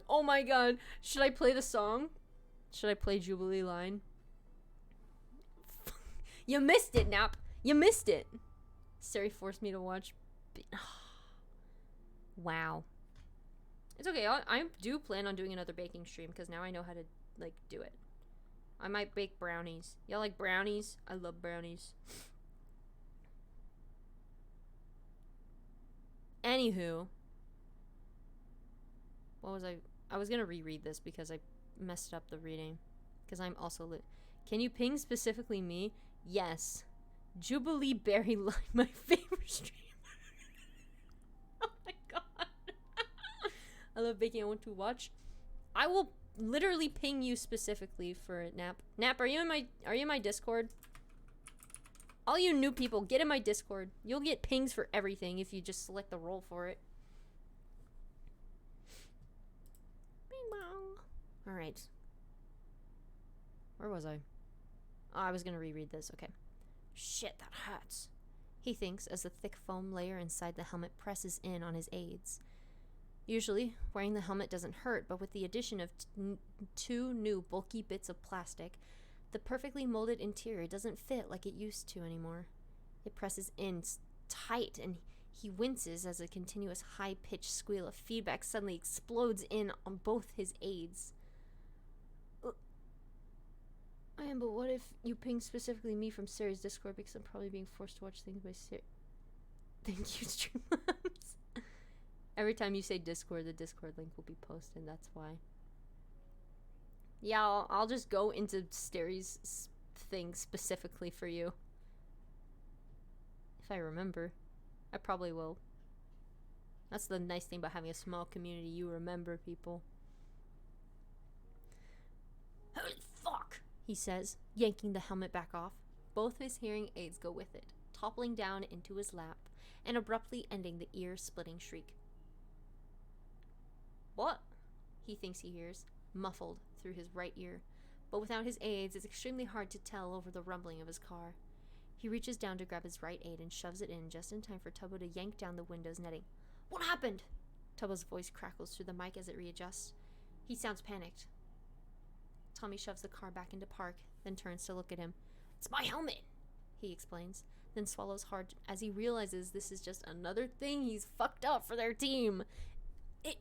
Oh my god. Should I play the song? Should I play Jubilee line? You missed it, Nap. You missed it. Sari forced me to watch. Wow. It's okay. I do plan on doing another baking stream because now I know how to, like, do it. I might bake brownies. Y'all like brownies? I love brownies. Anywho. What was I was gonna reread this because I messed up the reading. Because I'm also lit. Can you ping specifically me? Yes. Juliberry line, my favorite stream. Oh my god. I love baking. I want to watch. I will literally ping you specifically for it, Nap. Nap, are you in my Discord? All you new people, get in my Discord. You'll get pings for everything if you just select the role for it. Bing bong. Alright. Where was I? Oh, I was gonna reread this. Okay. Shit, that hurts, he thinks as the thick foam layer inside the helmet presses in on his aids. Usually, wearing the helmet doesn't hurt, but with the addition of two new bulky bits of plastic, the perfectly molded interior doesn't fit like it used to anymore. It presses in tight, and he winces as a continuous high-pitched squeal of feedback suddenly explodes in on both his aids. I am, but what if you ping specifically me from Sari's Discord because I'm probably being forced to watch things by Sari? Thank you, Streamlabs. Every time you say Discord, the Discord link will be posted, that's why. Yeah, I'll just go into Sari's thing specifically for you. If I remember. I probably will. That's the nice thing about having a small community, you remember people. Holy fuck! He says, yanking the helmet back off. Both his hearing aids go with it, toppling down into his lap and abruptly ending the ear-splitting shriek. What? He thinks he hears, muffled through his right ear, but without his aids, it's extremely hard to tell over the rumbling of his car. He reaches down to grab his right aid and shoves it in just in time for Tubbo to yank down the window's netting. What happened? Tubbo's voice crackles through the mic as it readjusts. He sounds panicked. Tommy shoves the car back into park, then turns to look at him. It's my helmet, he explains, then swallows hard as he realizes this is just another thing he's fucked up for their team. It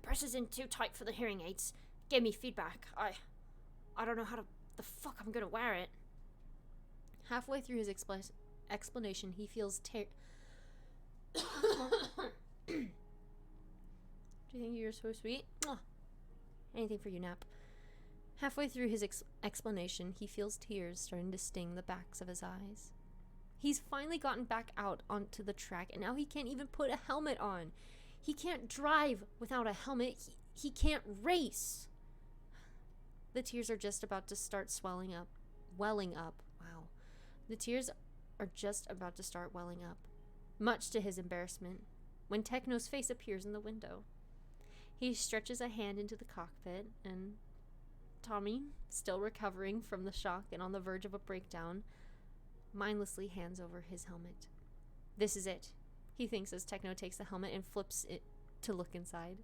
presses in too tight for the hearing aids. Gave me feedback. I don't know how the fuck I'm gonna wear it. Halfway through his explanation, he feels Do you think you're so sweet? Anything for you, Nap. Halfway through his explanation, he feels tears starting to sting the backs of his eyes. He's finally gotten back out onto the track, and now he can't even put a helmet on. He can't drive without a helmet. He can't race. The tears are just about to start welling up. Wow. The tears are just about to start welling up, much to his embarrassment, when Techno's face appears in the window. He stretches a hand into the cockpit, and Tommy, still recovering from the shock and on the verge of a breakdown, mindlessly hands over his helmet. This is it, he thinks as Techno takes the helmet and flips it to look inside.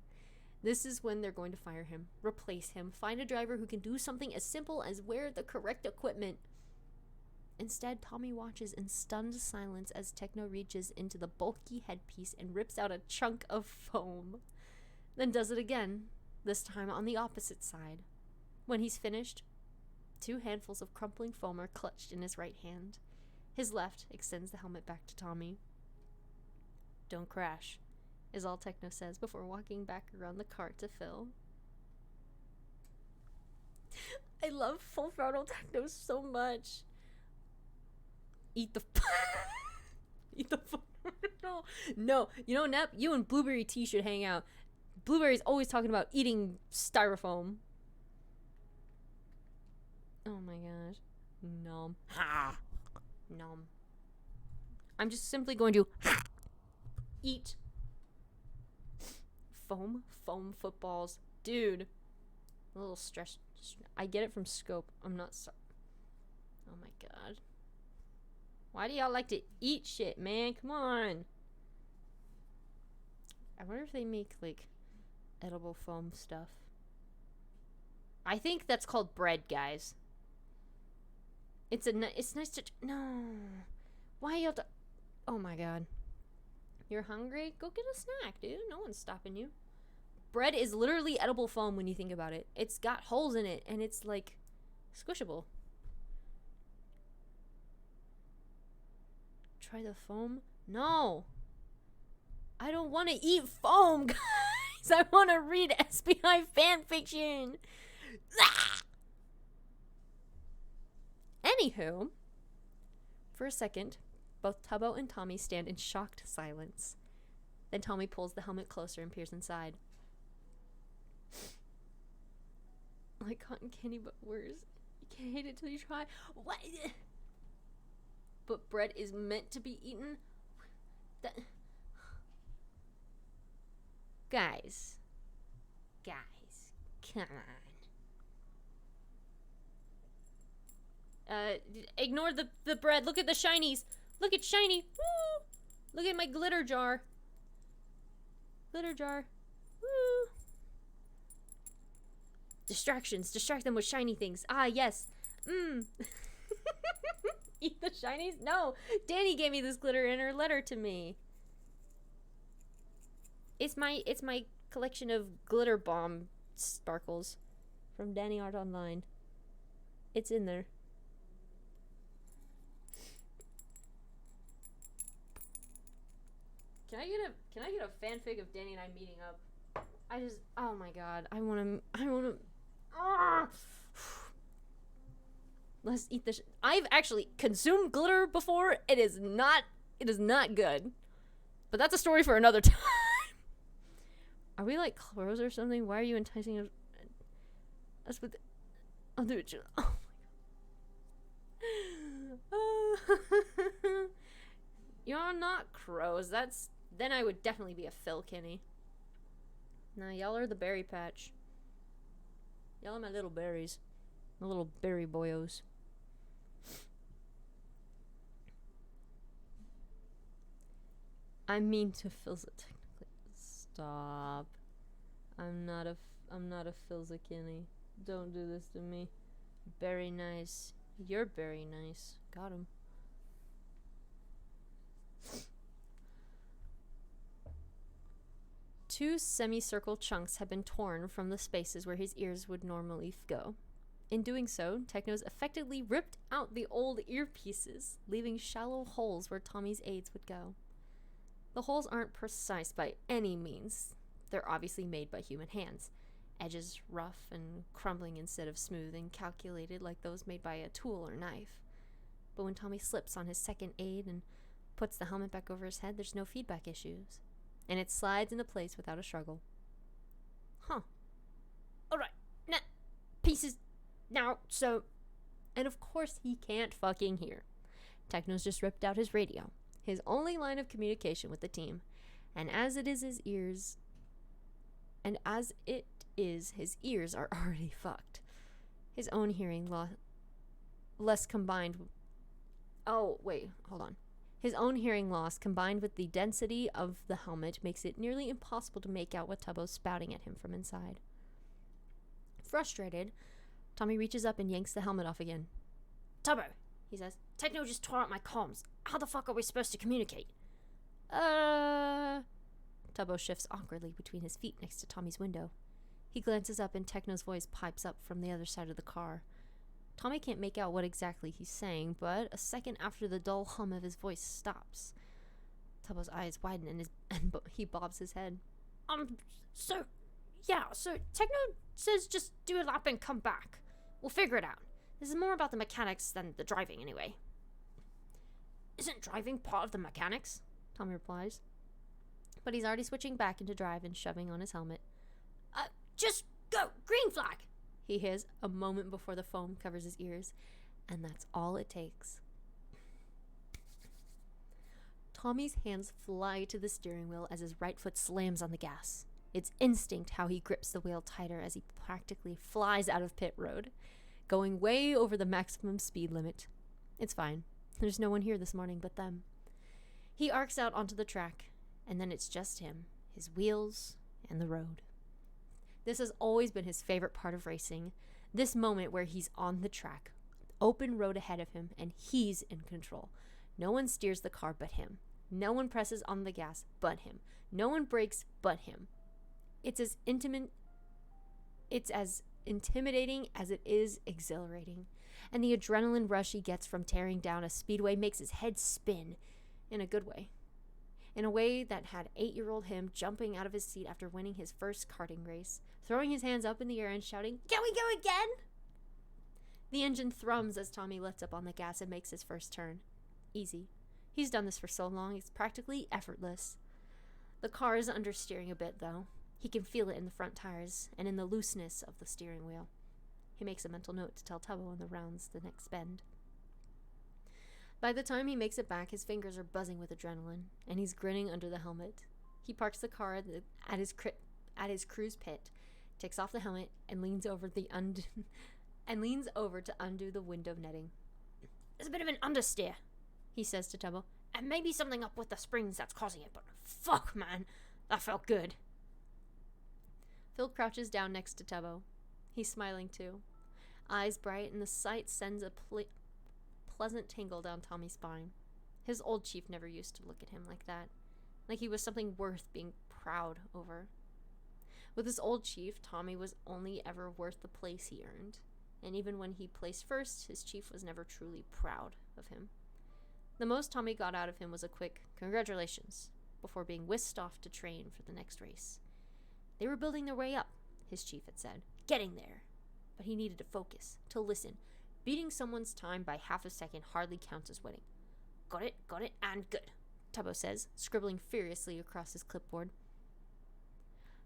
This is when they're going to fire him, replace him, find a driver who can do something as simple as wear the correct equipment. Instead, Tommy watches in stunned silence as Techno reaches into the bulky headpiece and rips out a chunk of foam. Then does it again, this time on the opposite side. When he's finished, 2 handfuls of crumpling foam are clutched in his right hand. His left extends the helmet back to Tommy. Don't crash, is all Techno says before walking back around the cart to Phil. I love Full Throttle Techno so much. Eat the No, you know, Nep, you and Blueberry Tea should hang out. Blueberry's always talking about eating styrofoam. Oh my gosh. Nom. Nom. I'm just simply going to eat foam footballs. Dude. A little stress. I get it from Scope. I'm not so. Oh my god. Why do y'all like to eat shit, man? Come on. I wonder if they make, like, edible foam stuff. I think that's called bread, guys. It's nice to... No. Why y'all... Oh my god. You're hungry? Go get a snack, dude. No one's stopping you. Bread is literally edible foam when you think about it. It's got holes in it, and it's, like, squishable. Try the foam? No. I don't want to eat foam, guys. I want to read SBI fanfiction. Anywho, for a second, both Tubbo and Tommy stand in shocked silence. Then Tommy pulls the helmet closer and peers inside. Like cotton candy, but worse. You can't hate it till you try. What? But bread is meant to be eaten? Guys, come on. Ignore the bread. Look at the shinies. Look at shiny. Woo! Look at my glitter jar. Glitter jar. Woo! Distractions. Distract them with shiny things. Ah, yes. Eat the shinies? No. Danny gave me this glitter in her letter to me. It's my collection of glitter bomb sparkles from Danny Art Online. It's in there. Can I get a fanfic of Danny and I meeting up? Oh my god, I wanna let's eat this. I've actually consumed glitter before. It is not good. But that's a story for another time. Are we like crows or something? Why are you enticing us with other... Oh my god. You're not crows. Then I would definitely be a Phil Kinney. Nah, y'all are the berry patch. Y'all are my little berries. My little berry boyos. I mean to Philza technically. Stop. I'm not a Philza Kinney. Don't do this to me. Very nice. You're very nice. Got him. Two semicircle chunks had been torn from the spaces where his ears would normally go. In doing so, Technos effectively ripped out the old earpieces, leaving shallow holes where Tommy's aids would go. The holes aren't precise by any means. They're obviously made by human hands. Edges rough and crumbling instead of smooth and calculated like those made by a tool or knife. But when Tommy slips on his second aid and puts the helmet back over his head, there's no feedback issues. And it slides into place without a struggle. Huh. Alright, now, pieces, now, so... And of course he can't fucking hear. Technos just ripped out his radio, his only line of communication with the team. And as it is, his ears are already fucked. His own hearing less combined... His own hearing loss, combined with the density of the helmet, makes it nearly impossible to make out what Tubbo's spouting at him from inside. Frustrated, Tommy reaches up and yanks the helmet off again. "Tubbo," he says, "Techno just tore out my comms. How the fuck are we supposed to communicate?" Tubbo shifts awkwardly between his feet next to Tommy's window. He glances up and Techno's voice pipes up from the other side of the car. Tommy can't make out what exactly he's saying, but a second after the dull hum of his voice stops. Tubbo's eyes widen and he bobs his head. So Techno says just do a lap and come back. We'll figure it out. This is more about the mechanics than the driving anyway." "Isn't driving part of the mechanics?" Tommy replies. But he's already switching back into drive and shoving on his helmet. Just go! Green flag!" he hears a moment before the foam covers his ears, and that's all it takes. Tommy's hands fly to the steering wheel as his right foot slams on the gas. It's instinct how he grips the wheel tighter as he practically flies out of pit road, going way over the maximum speed limit. It's fine. There's no one here this morning but them. He arcs out onto the track, and then it's just him, his wheels, and the road. This has always been his favorite part of racing, this moment where he's on the track, open road ahead of him, and he's in control. No one steers the car but him. No one presses on the gas but him. No one brakes but him. It's as intimidating as it is exhilarating, and the adrenaline rush he gets from tearing down a speedway makes his head spin, in a good way. In a way that had 8-year-old him jumping out of his seat after winning his first karting race, throwing his hands up in the air and shouting, "Can we go again?" The engine thrums as Tommy lets up on the gas and makes his first turn. Easy. He's done this for so long, it's practically effortless. The car is understeering a bit, though. He can feel it in the front tires and in the looseness of the steering wheel. He makes a mental note to tell Tubbo on the rounds the next bend. By the time he makes it back, his fingers are buzzing with adrenaline, and he's grinning under the helmet. He parks the car at his cruise pit, takes off the helmet, and leans over to undo the window netting. "There's a bit of an understeer," he says to Tubbo, "and maybe something up with the springs that's causing it, but fuck, man, that felt good." Phil crouches down next to Tubbo. He's smiling too, eyes bright, and the sight sends a pleasant tingle down Tommy's spine. His old chief never used to look at him like that, like he was something worth being proud over. With his old chief, Tommy was only ever worth the place he earned, and even when he placed first, his chief was never truly proud of him. The most Tommy got out of him was a quick "congratulations" before being whisked off to train for the next race. They were building their way up, his chief had said, getting there, but he needed to focus, to listen. Beating someone's time by half a second hardly counts as winning. Got it, and good," Tubbo says, scribbling furiously across his clipboard.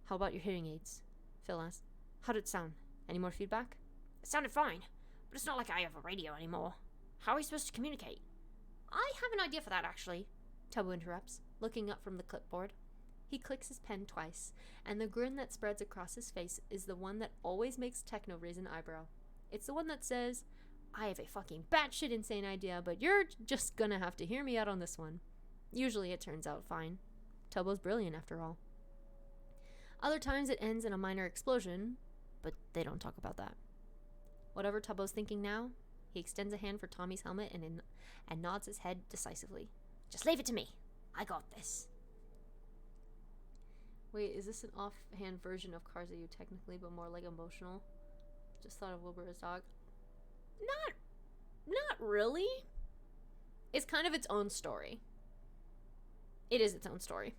"How about your hearing aids?" Phil asked. "How did it sound? Any more feedback?" "It sounded fine, but it's not like I have a radio anymore. How are we supposed to communicate?" I have an idea for that, actually, Tubbo interrupts, looking up from the clipboard. He clicks his pen twice, and the grin that spreads across his face is the one that always makes Techno raise an eyebrow. It's the one that says, I have a fucking batshit insane idea, but you're just gonna have to hear me out on this one. Usually it turns out fine. Tubbo's brilliant, after all. Other times it ends in a minor explosion, but they don't talk about that. Whatever Tubbo's thinking now, he extends a hand for Tommy's helmet and nods his head decisively. Just leave it to me. I got this. Wait, is this an offhand version of Cars Are You technically, but more like emotional? Just thought of Wilbur as dog. Not really. It's kind of its own story. It is its own story.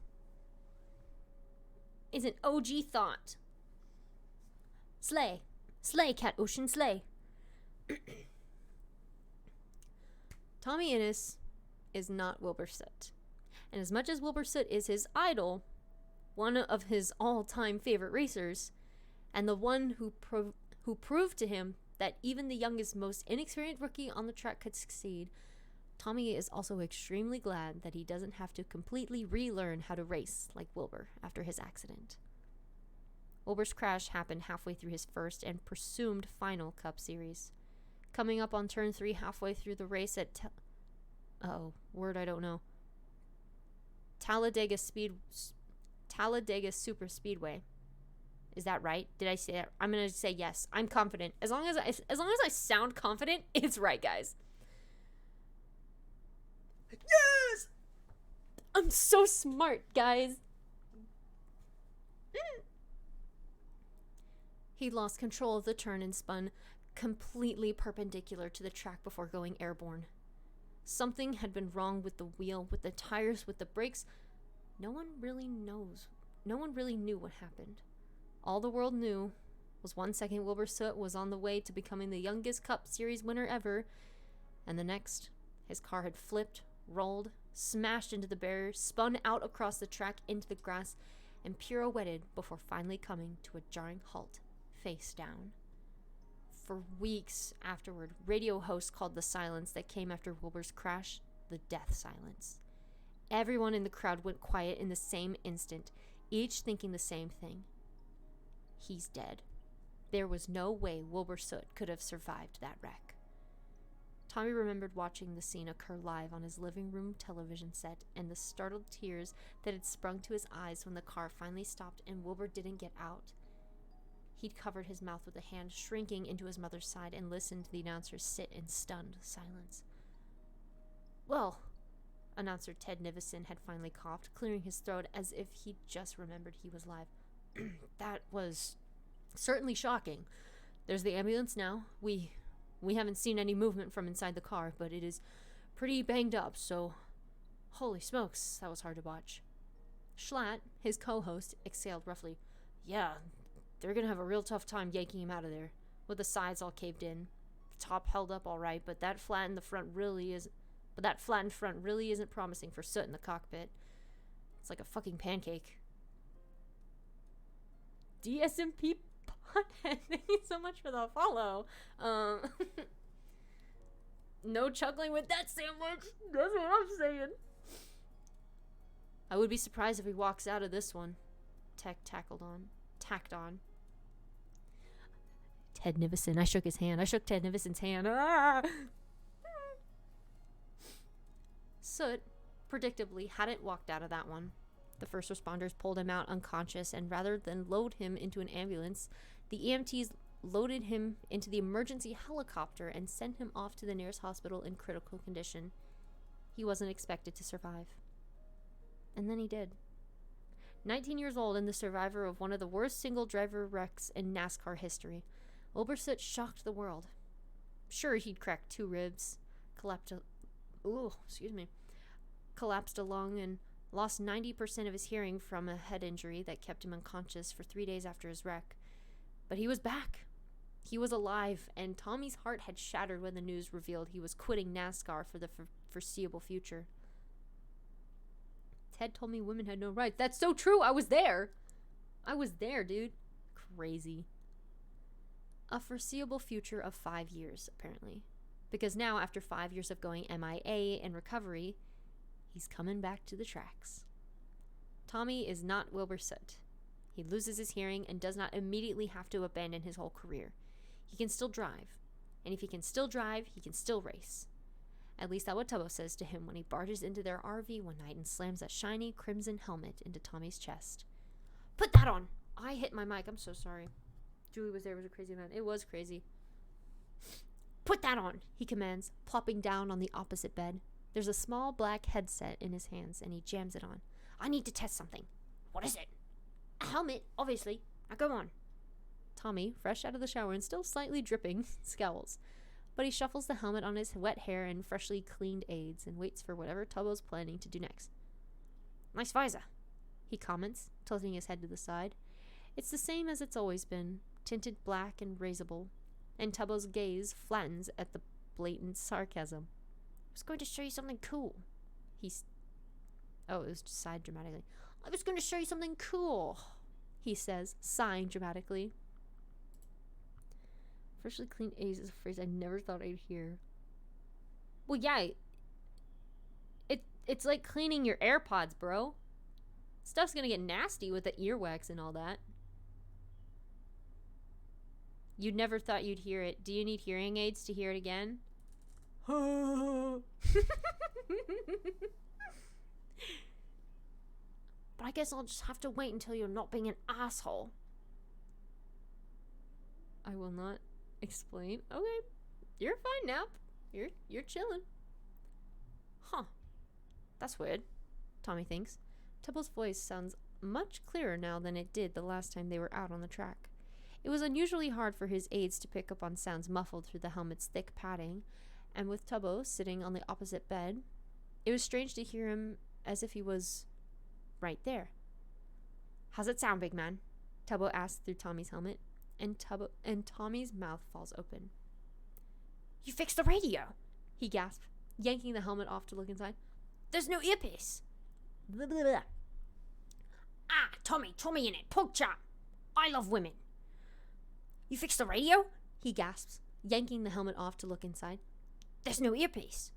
It's an OG thought. Slay. Slay, Cat Ocean, slay. TOMMYINNIT is not Wilbur Soot. And as much as Wilbur Soot is his idol, one of his all-time favorite racers, and the one who proved to him that even the youngest, most inexperienced rookie on the track could succeed, Tommy is also extremely glad that he doesn't have to completely relearn how to race like Wilbur after his accident. Wilbur's crash happened halfway through his first and presumed final Cup Series. Coming up on turn 3 halfway through the race at Talladega Super Speedway. Is that right? Did I say that? I'm gonna say yes. I'm confident. As long as I sound confident, it's right, guys. Yes! I'm so smart, guys. He lost control of the turn and spun completely perpendicular to the track before going airborne. Something had been wrong with the wheel, with the tires, with the brakes. No one really knew what happened. All the world knew was 1 second Wilbur Soot was on the way to becoming the youngest Cup Series winner ever, and the next, his car had flipped, rolled, smashed into the barrier, spun out across the track into the grass, and pirouetted before finally coming to a jarring halt, face down. For weeks afterward, radio hosts called the silence that came after Wilbur's crash the death silence. Everyone in the crowd went quiet in the same instant, each thinking the same thing. He's dead. There was no way Wilbur Soot could have survived that wreck. Tommy remembered watching the scene occur live on his living room television set and the startled tears that had sprung to his eyes when the car finally stopped and Wilbur didn't get out. He'd covered his mouth with a hand, shrinking into his mother's side, and listened to the announcer sit in stunned silence. Well, announcer Ted Nivison had finally coughed, clearing his throat as if he'd just remembered he was live. That was certainly shocking. There's the ambulance now. We haven't seen any movement from inside the car, but it is pretty banged up, so holy smokes, that was hard to watch. Schlatt, his co-host, exhaled roughly. Yeah, they're gonna have a real tough time yanking him out of there, with the sides all caved in. The top held up all right, but that flattened front really isn't promising for Soot in the cockpit. It's like a fucking pancake. DSMP Pothead, thank you so much for the follow. No chuckling with that sandwich. That's what I'm saying. I would be surprised if he walks out of this one. Tacked on. Ted Nivison. I shook his hand. I shook Ted Nivison's hand. Ah! Soot, predictably, hadn't walked out of that one. The first responders pulled him out unconscious, and rather than load him into an ambulance, the EMTs loaded him into the emergency helicopter and sent him off to the nearest hospital in critical condition. He wasn't expected to survive. And then he did. 19 years old and the survivor of one of the worst single-driver wrecks in NASCAR history, Wilbur Soot shocked the world. Sure, he'd cracked 2 ribs, collapsed a lung, and lost 90% of his hearing from a head injury that kept him unconscious for 3 days after his wreck. But he was back. He was alive, and Tommy's heart had shattered when the news revealed he was quitting NASCAR for the foreseeable future. Ted told me women had no rights. That's so true. I was there. Dude. Crazy. A foreseeable future of 5 years, apparently. Because now, after 5 years of going MIA and recovery, he's coming back to the tracks. Tommy is not Wilbur Soot. He loses his hearing and does not immediately have to abandon his whole career. He can still drive. And if he can still drive, he can still race. At least that's what Tubbo says to him when he barges into their RV one night and slams that shiny crimson helmet into Tommy's chest. Put that on! I hit my mic. I'm so sorry. Julie was there. It was a crazy event. It was crazy. Put that on, he commands, plopping down on the opposite bed. There's a small black headset in his hands, and he jams it on. I need to test something. What is it? A helmet, obviously. Now go on. Tommy, fresh out of the shower and still slightly dripping, scowls. But he shuffles the helmet on his wet hair and freshly cleaned aids and waits for whatever Tubbo's planning to do next. Nice visor, he comments, tilting his head to the side. It's the same as it's always been, tinted black and raisable, and Tubbo's gaze flattens at the blatant sarcasm. I was going to show you something cool. It was just sighed dramatically. I was going to show you something cool, he says, sighing dramatically. Freshly cleaned aids is a phrase I never thought I'd hear. Well, yeah. It's like cleaning your AirPods, bro. Stuff's gonna get nasty with the earwax and all that. You never thought you'd hear it. Do you need hearing aids to hear it again? But I guess I'll just have to wait until you're not being an asshole. I will not explain. Okay, you're fine now. You're chilling. Huh. That's weird, Tommy thinks. Tubbo's voice sounds much clearer now than it did the last time they were out on the track. It was unusually hard for his aids to pick up on sounds muffled through the helmet's thick padding, and with Tubbo sitting on the opposite bed, it was strange to hear him as if he was right there. How's it sound, big man? Tubbo asked through Tommy's helmet, and Tommy's mouth falls open. You fixed the radio, he gasped, yanking the helmet off to look inside. There's no earpiece. Blah, blah, blah. Ah, Tommyinnitt, pork chop. I love women. You fixed the radio? He gasps, yanking the helmet off to look inside. There's no earpiece.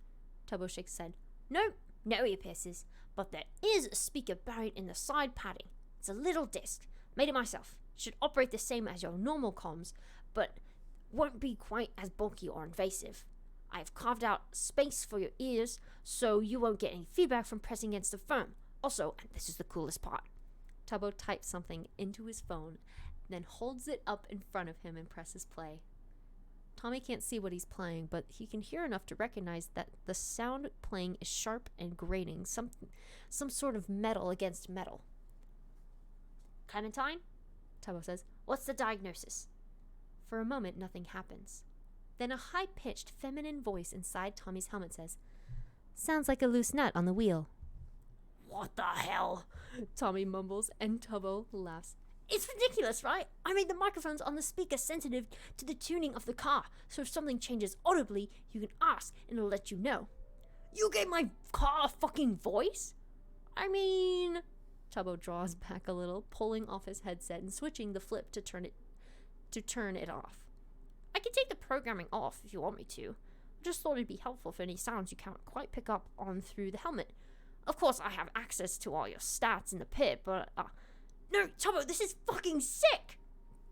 Tubbo shakes his head. No earpieces, but there is a speaker buried in the side padding. It's a little disc. Made it myself. Should operate the same as your normal comms, but won't be quite as bulky or invasive. I have carved out space for your ears, so you won't get any feedback from pressing against the phone. Also, and this is the coolest part, Tubbo types something into his phone, then holds it up in front of him and presses play. Tommy can't see what he's playing, but he can hear enough to recognize that the sound playing is sharp and grating, some sort of metal against metal. Clementine? Tubbo says. What's the diagnosis? For a moment, nothing happens. Then a high-pitched feminine voice inside Tommy's helmet says, Sounds like a loose nut on the wheel. What the hell? Tommy mumbles, and Tubbo laughs. It's ridiculous, right? I made the microphones on the speaker sensitive to the tuning of the car, so if something changes audibly, you can ask and it'll let you know. You gave my car a fucking voice? I mean... Tubbo draws back a little, pulling off his headset and switching the flip to turn it off. I can take the programming off if you want me to. I just thought it'd be helpful for any sounds you can't quite pick up on through the helmet. Of course, I have access to all your stats in the pit, but, No, Tubbo, this is fucking sick!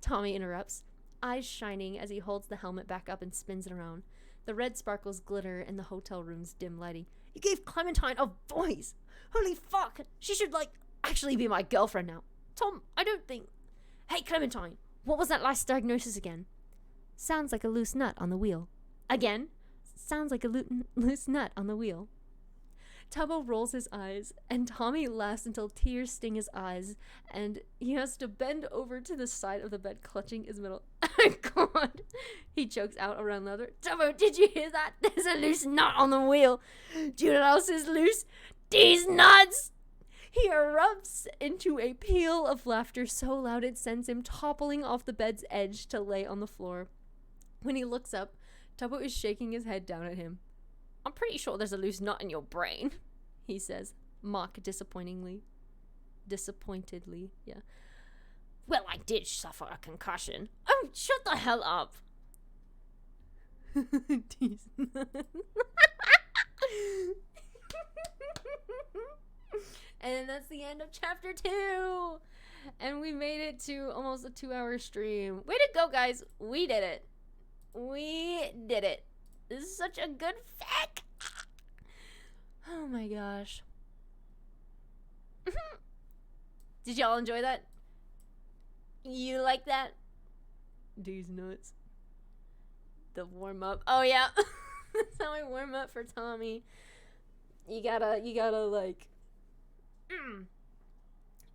Tommy interrupts, eyes shining as he holds the helmet back up and spins it around. The red sparkles glitter in the hotel room's dim lighting. You gave Clementine a voice! Holy fuck! She should, actually be my girlfriend now. Tom, I don't think... Hey, Clementine, what was that last diagnosis again? Sounds like a loose nut on the wheel. Again? Sounds like a loose nut on the wheel. Tubbo rolls his eyes, and Tommy laughs until tears sting his eyes, and he has to bend over to the side of the bed, clutching his middle. Oh, God! He chokes out around leather. Tubbo, did you hear that? There's a loose nut on the wheel. Do you know what else is loose? These nuts! He erupts into a peal of laughter so loud it sends him toppling off the bed's edge to lay on the floor. When he looks up, Tubbo is shaking his head down at him. I'm pretty sure there's a loose nut in your brain, he says, disappointedly, yeah. Well, I did suffer a concussion. Oh, shut the hell up. These And that's the end of chapter 2. And we made it to almost a 2-hour stream. Way to go, guys. We did it. We did it. This is such a good fic. Oh my gosh. Did y'all enjoy that? You like that? These nuts. The warm up. Oh yeah. That's how I warm up for Tommy. You gotta like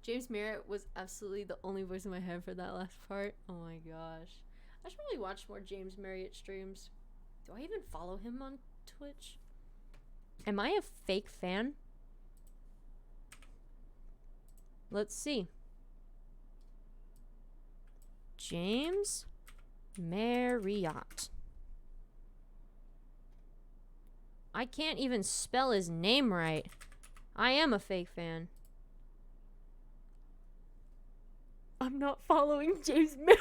James Merritt was absolutely the only voice in my head for that last part. Oh my gosh. I should probably watch more James Merritt streams. Do I even follow him on Twitch? Am I a fake fan? Let's see. James Marriott. I can't even spell his name right. I am a fake fan. I'm not following James Marriott.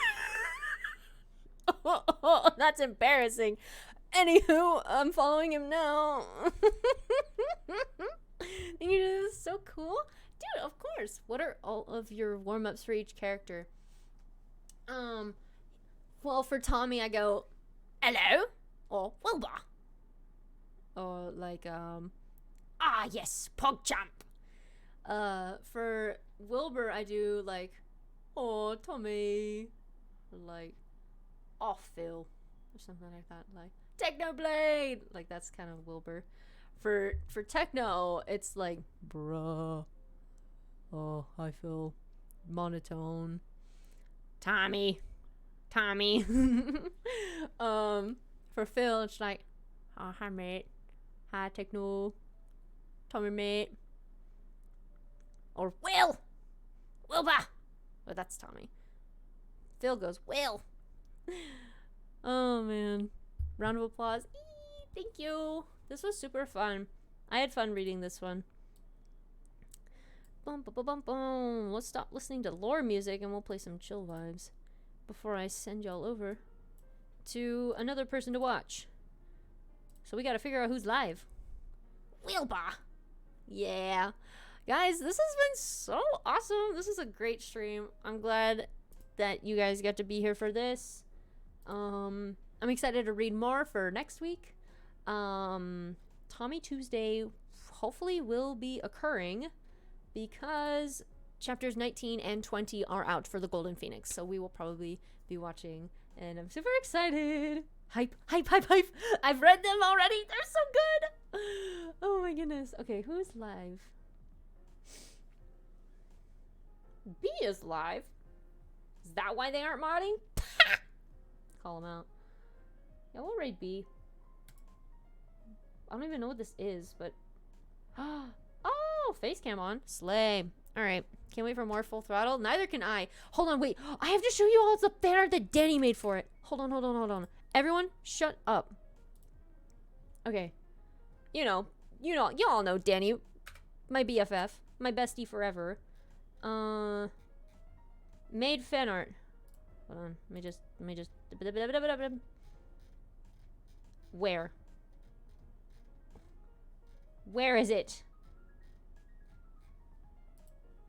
Oh, that's embarrassing. Anywho, I'm following him now. You know, this is so cool. Dude, of course. What are all of your warm-ups for each character? Well, for Tommy, I go, hello, or Wilbur. Or like, ah, yes, PogChamp. For Wilbur, I do like, oh, Tommy. Like, oh, Phil. Or something like that. Like, Technoblade. Like, that's kind of Wilbur. For Techno, it's like, bruh. Oh, I feel monotone. Tommy. For Phil, it's like, oh, hi mate. Hi Techno. Tommy mate. Or Wilbur. Oh, that's Tommy. Phil goes, Will. Oh man. Round of applause. Eee, thank you. This was super fun. I had fun reading this one. Bum, bum, bum, bum, bum. Let's stop listening to lore music and we'll play some chill vibes before I send y'all over to another person to watch. So we gotta figure out who's live. Wilbur. Yeah. Guys, this has been so awesome. This is a great stream. I'm glad that you guys got to be here for this. I'm excited to read more for next week. Tommy Tuesday hopefully will be occurring because chapters 19 and 20 are out for the Golden Phoenix. So we will probably be watching and I'm super excited. Hype. I've read them already. They're so good. Oh my goodness. Okay, who's live? B is live. Is that why they aren't modding? Call them out. Yeah, we'll raid B. I don't even know what this is, but... Oh, face cam on. Slay. Alright. Can't wait for more Full Throttle. Neither can I. Hold on, wait. I have to show you all the banner that Danny made for it. Hold on. Everyone, shut up. Okay. You all know Danny. My BFF. My bestie forever. Made fan art. Hold on. Let me just. Where? Where is it?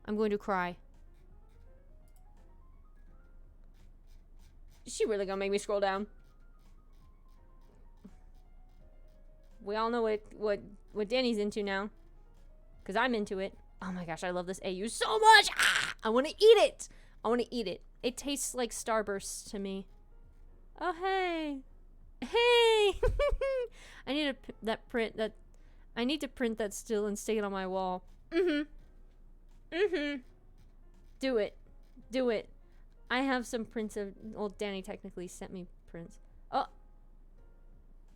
I'm going to cry. Is she really gonna make me scroll down? We all know what Danny's into now. Because I'm into it. Oh my gosh, I love this AU so much! Ah, I want to eat it! It tastes like Starburst to me. Oh, hey! Hey! I need to print that still and stick it on my wall. Do it. I have some prints of... Well, Danny technically sent me prints. Oh!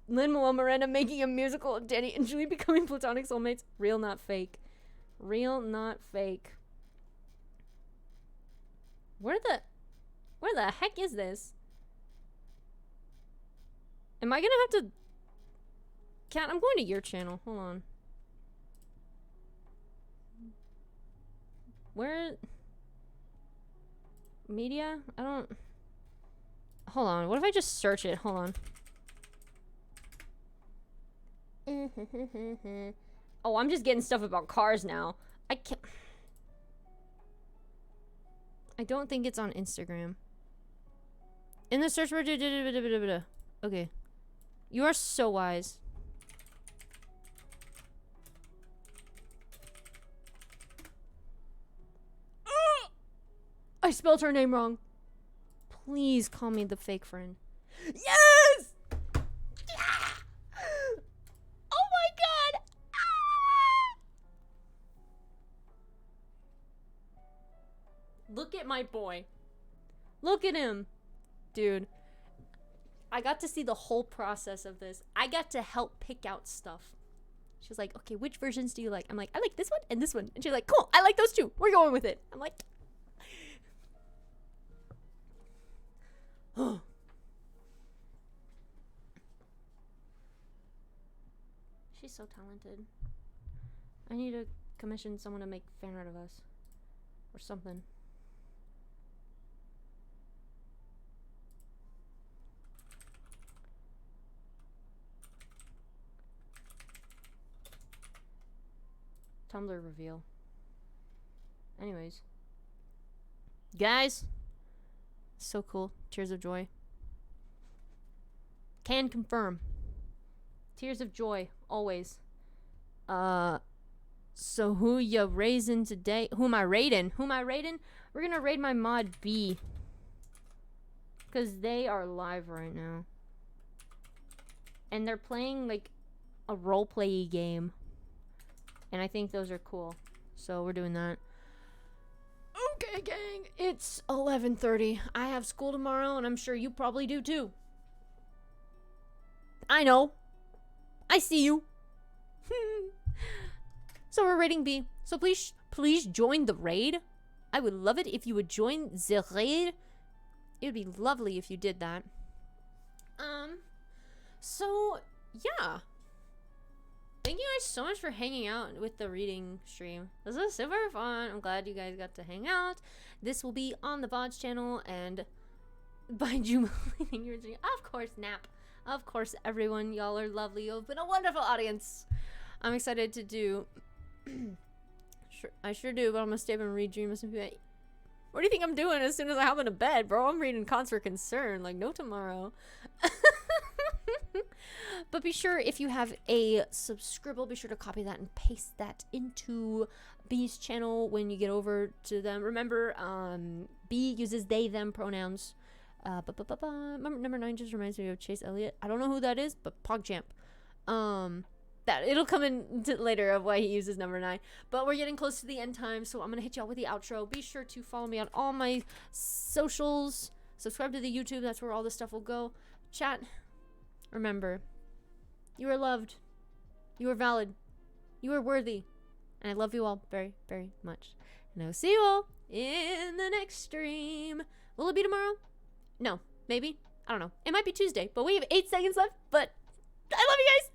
Lin-Manuel Miranda making a musical of Danny and Julie becoming platonic soulmates. Real, not fake. Real, not fake. Where the heck is this? Am I gonna have to... Cat, I'm going to your channel. Hold on. Where... Media? I don't... Hold on. What if I just search it? Hold on. Oh, I'm just getting stuff about cars now. I can't. I don't think it's on Instagram. In the search word. Okay. You are so wise. I spelled her name wrong. Please call me the fake friend. Yes! Yeah! Oh my god! Ah! Look at my boy. Look at him. Dude. I got to see the whole process of this. I got to help pick out stuff. She was like, okay, which versions do you like? I'm like, I like this one and this one. And she's like, cool, I like those two. We're going with it. I'm like, oh. She's so talented. I need to commission someone to make fan art of us. Or something. Tumblr reveal. Anyways. Guys. So cool. Tears of joy. Can confirm. Tears of joy. Always. So who ya raising today? Who am I raiding? We're gonna raid my mod B. Because they are live right now. And they're playing like a roleplay game. And I think those are cool. So we're doing that. Okay, gang. It's 11:30. I have school tomorrow, and I'm sure you probably do too. I know. I see you. So we're raiding B. So please join the raid. I would love it if you would join the raid. It would be lovely if you did that. So yeah. Thank you guys so much for hanging out with the reading stream. This was super fun. I'm glad you guys got to hang out. This will be on the VODs channel, and by Juma, of course, Nap. Of course, everyone. Y'all are lovely. You've been a wonderful audience. I'm excited to do. I sure do, but I'm gonna stay up and read Dream of What do you think I'm doing as soon as I hop into bed, bro? I'm reading Cause for Concern. Like, no tomorrow. But be sure, if you have a subscribble, be sure to copy that and paste that into B's channel when you get over to them. Remember, B uses they, them pronouns. Number 9 just reminds me of Chase Elliott. I don't know who that is, but PogChamp. That it'll come in later of why he uses number 9. But we're getting close to the end time, so I'm gonna hit y'all with the outro. Be sure to follow me on all my socials. Subscribe to the YouTube. That's where all this stuff will go. Chat. Remember, you are loved. You are valid. You are worthy. And I love you all very, very much. And I will see you all in the next stream. Will it be tomorrow? No. Maybe. I don't know. It might be Tuesday. But we have 8 seconds left. But I love you guys.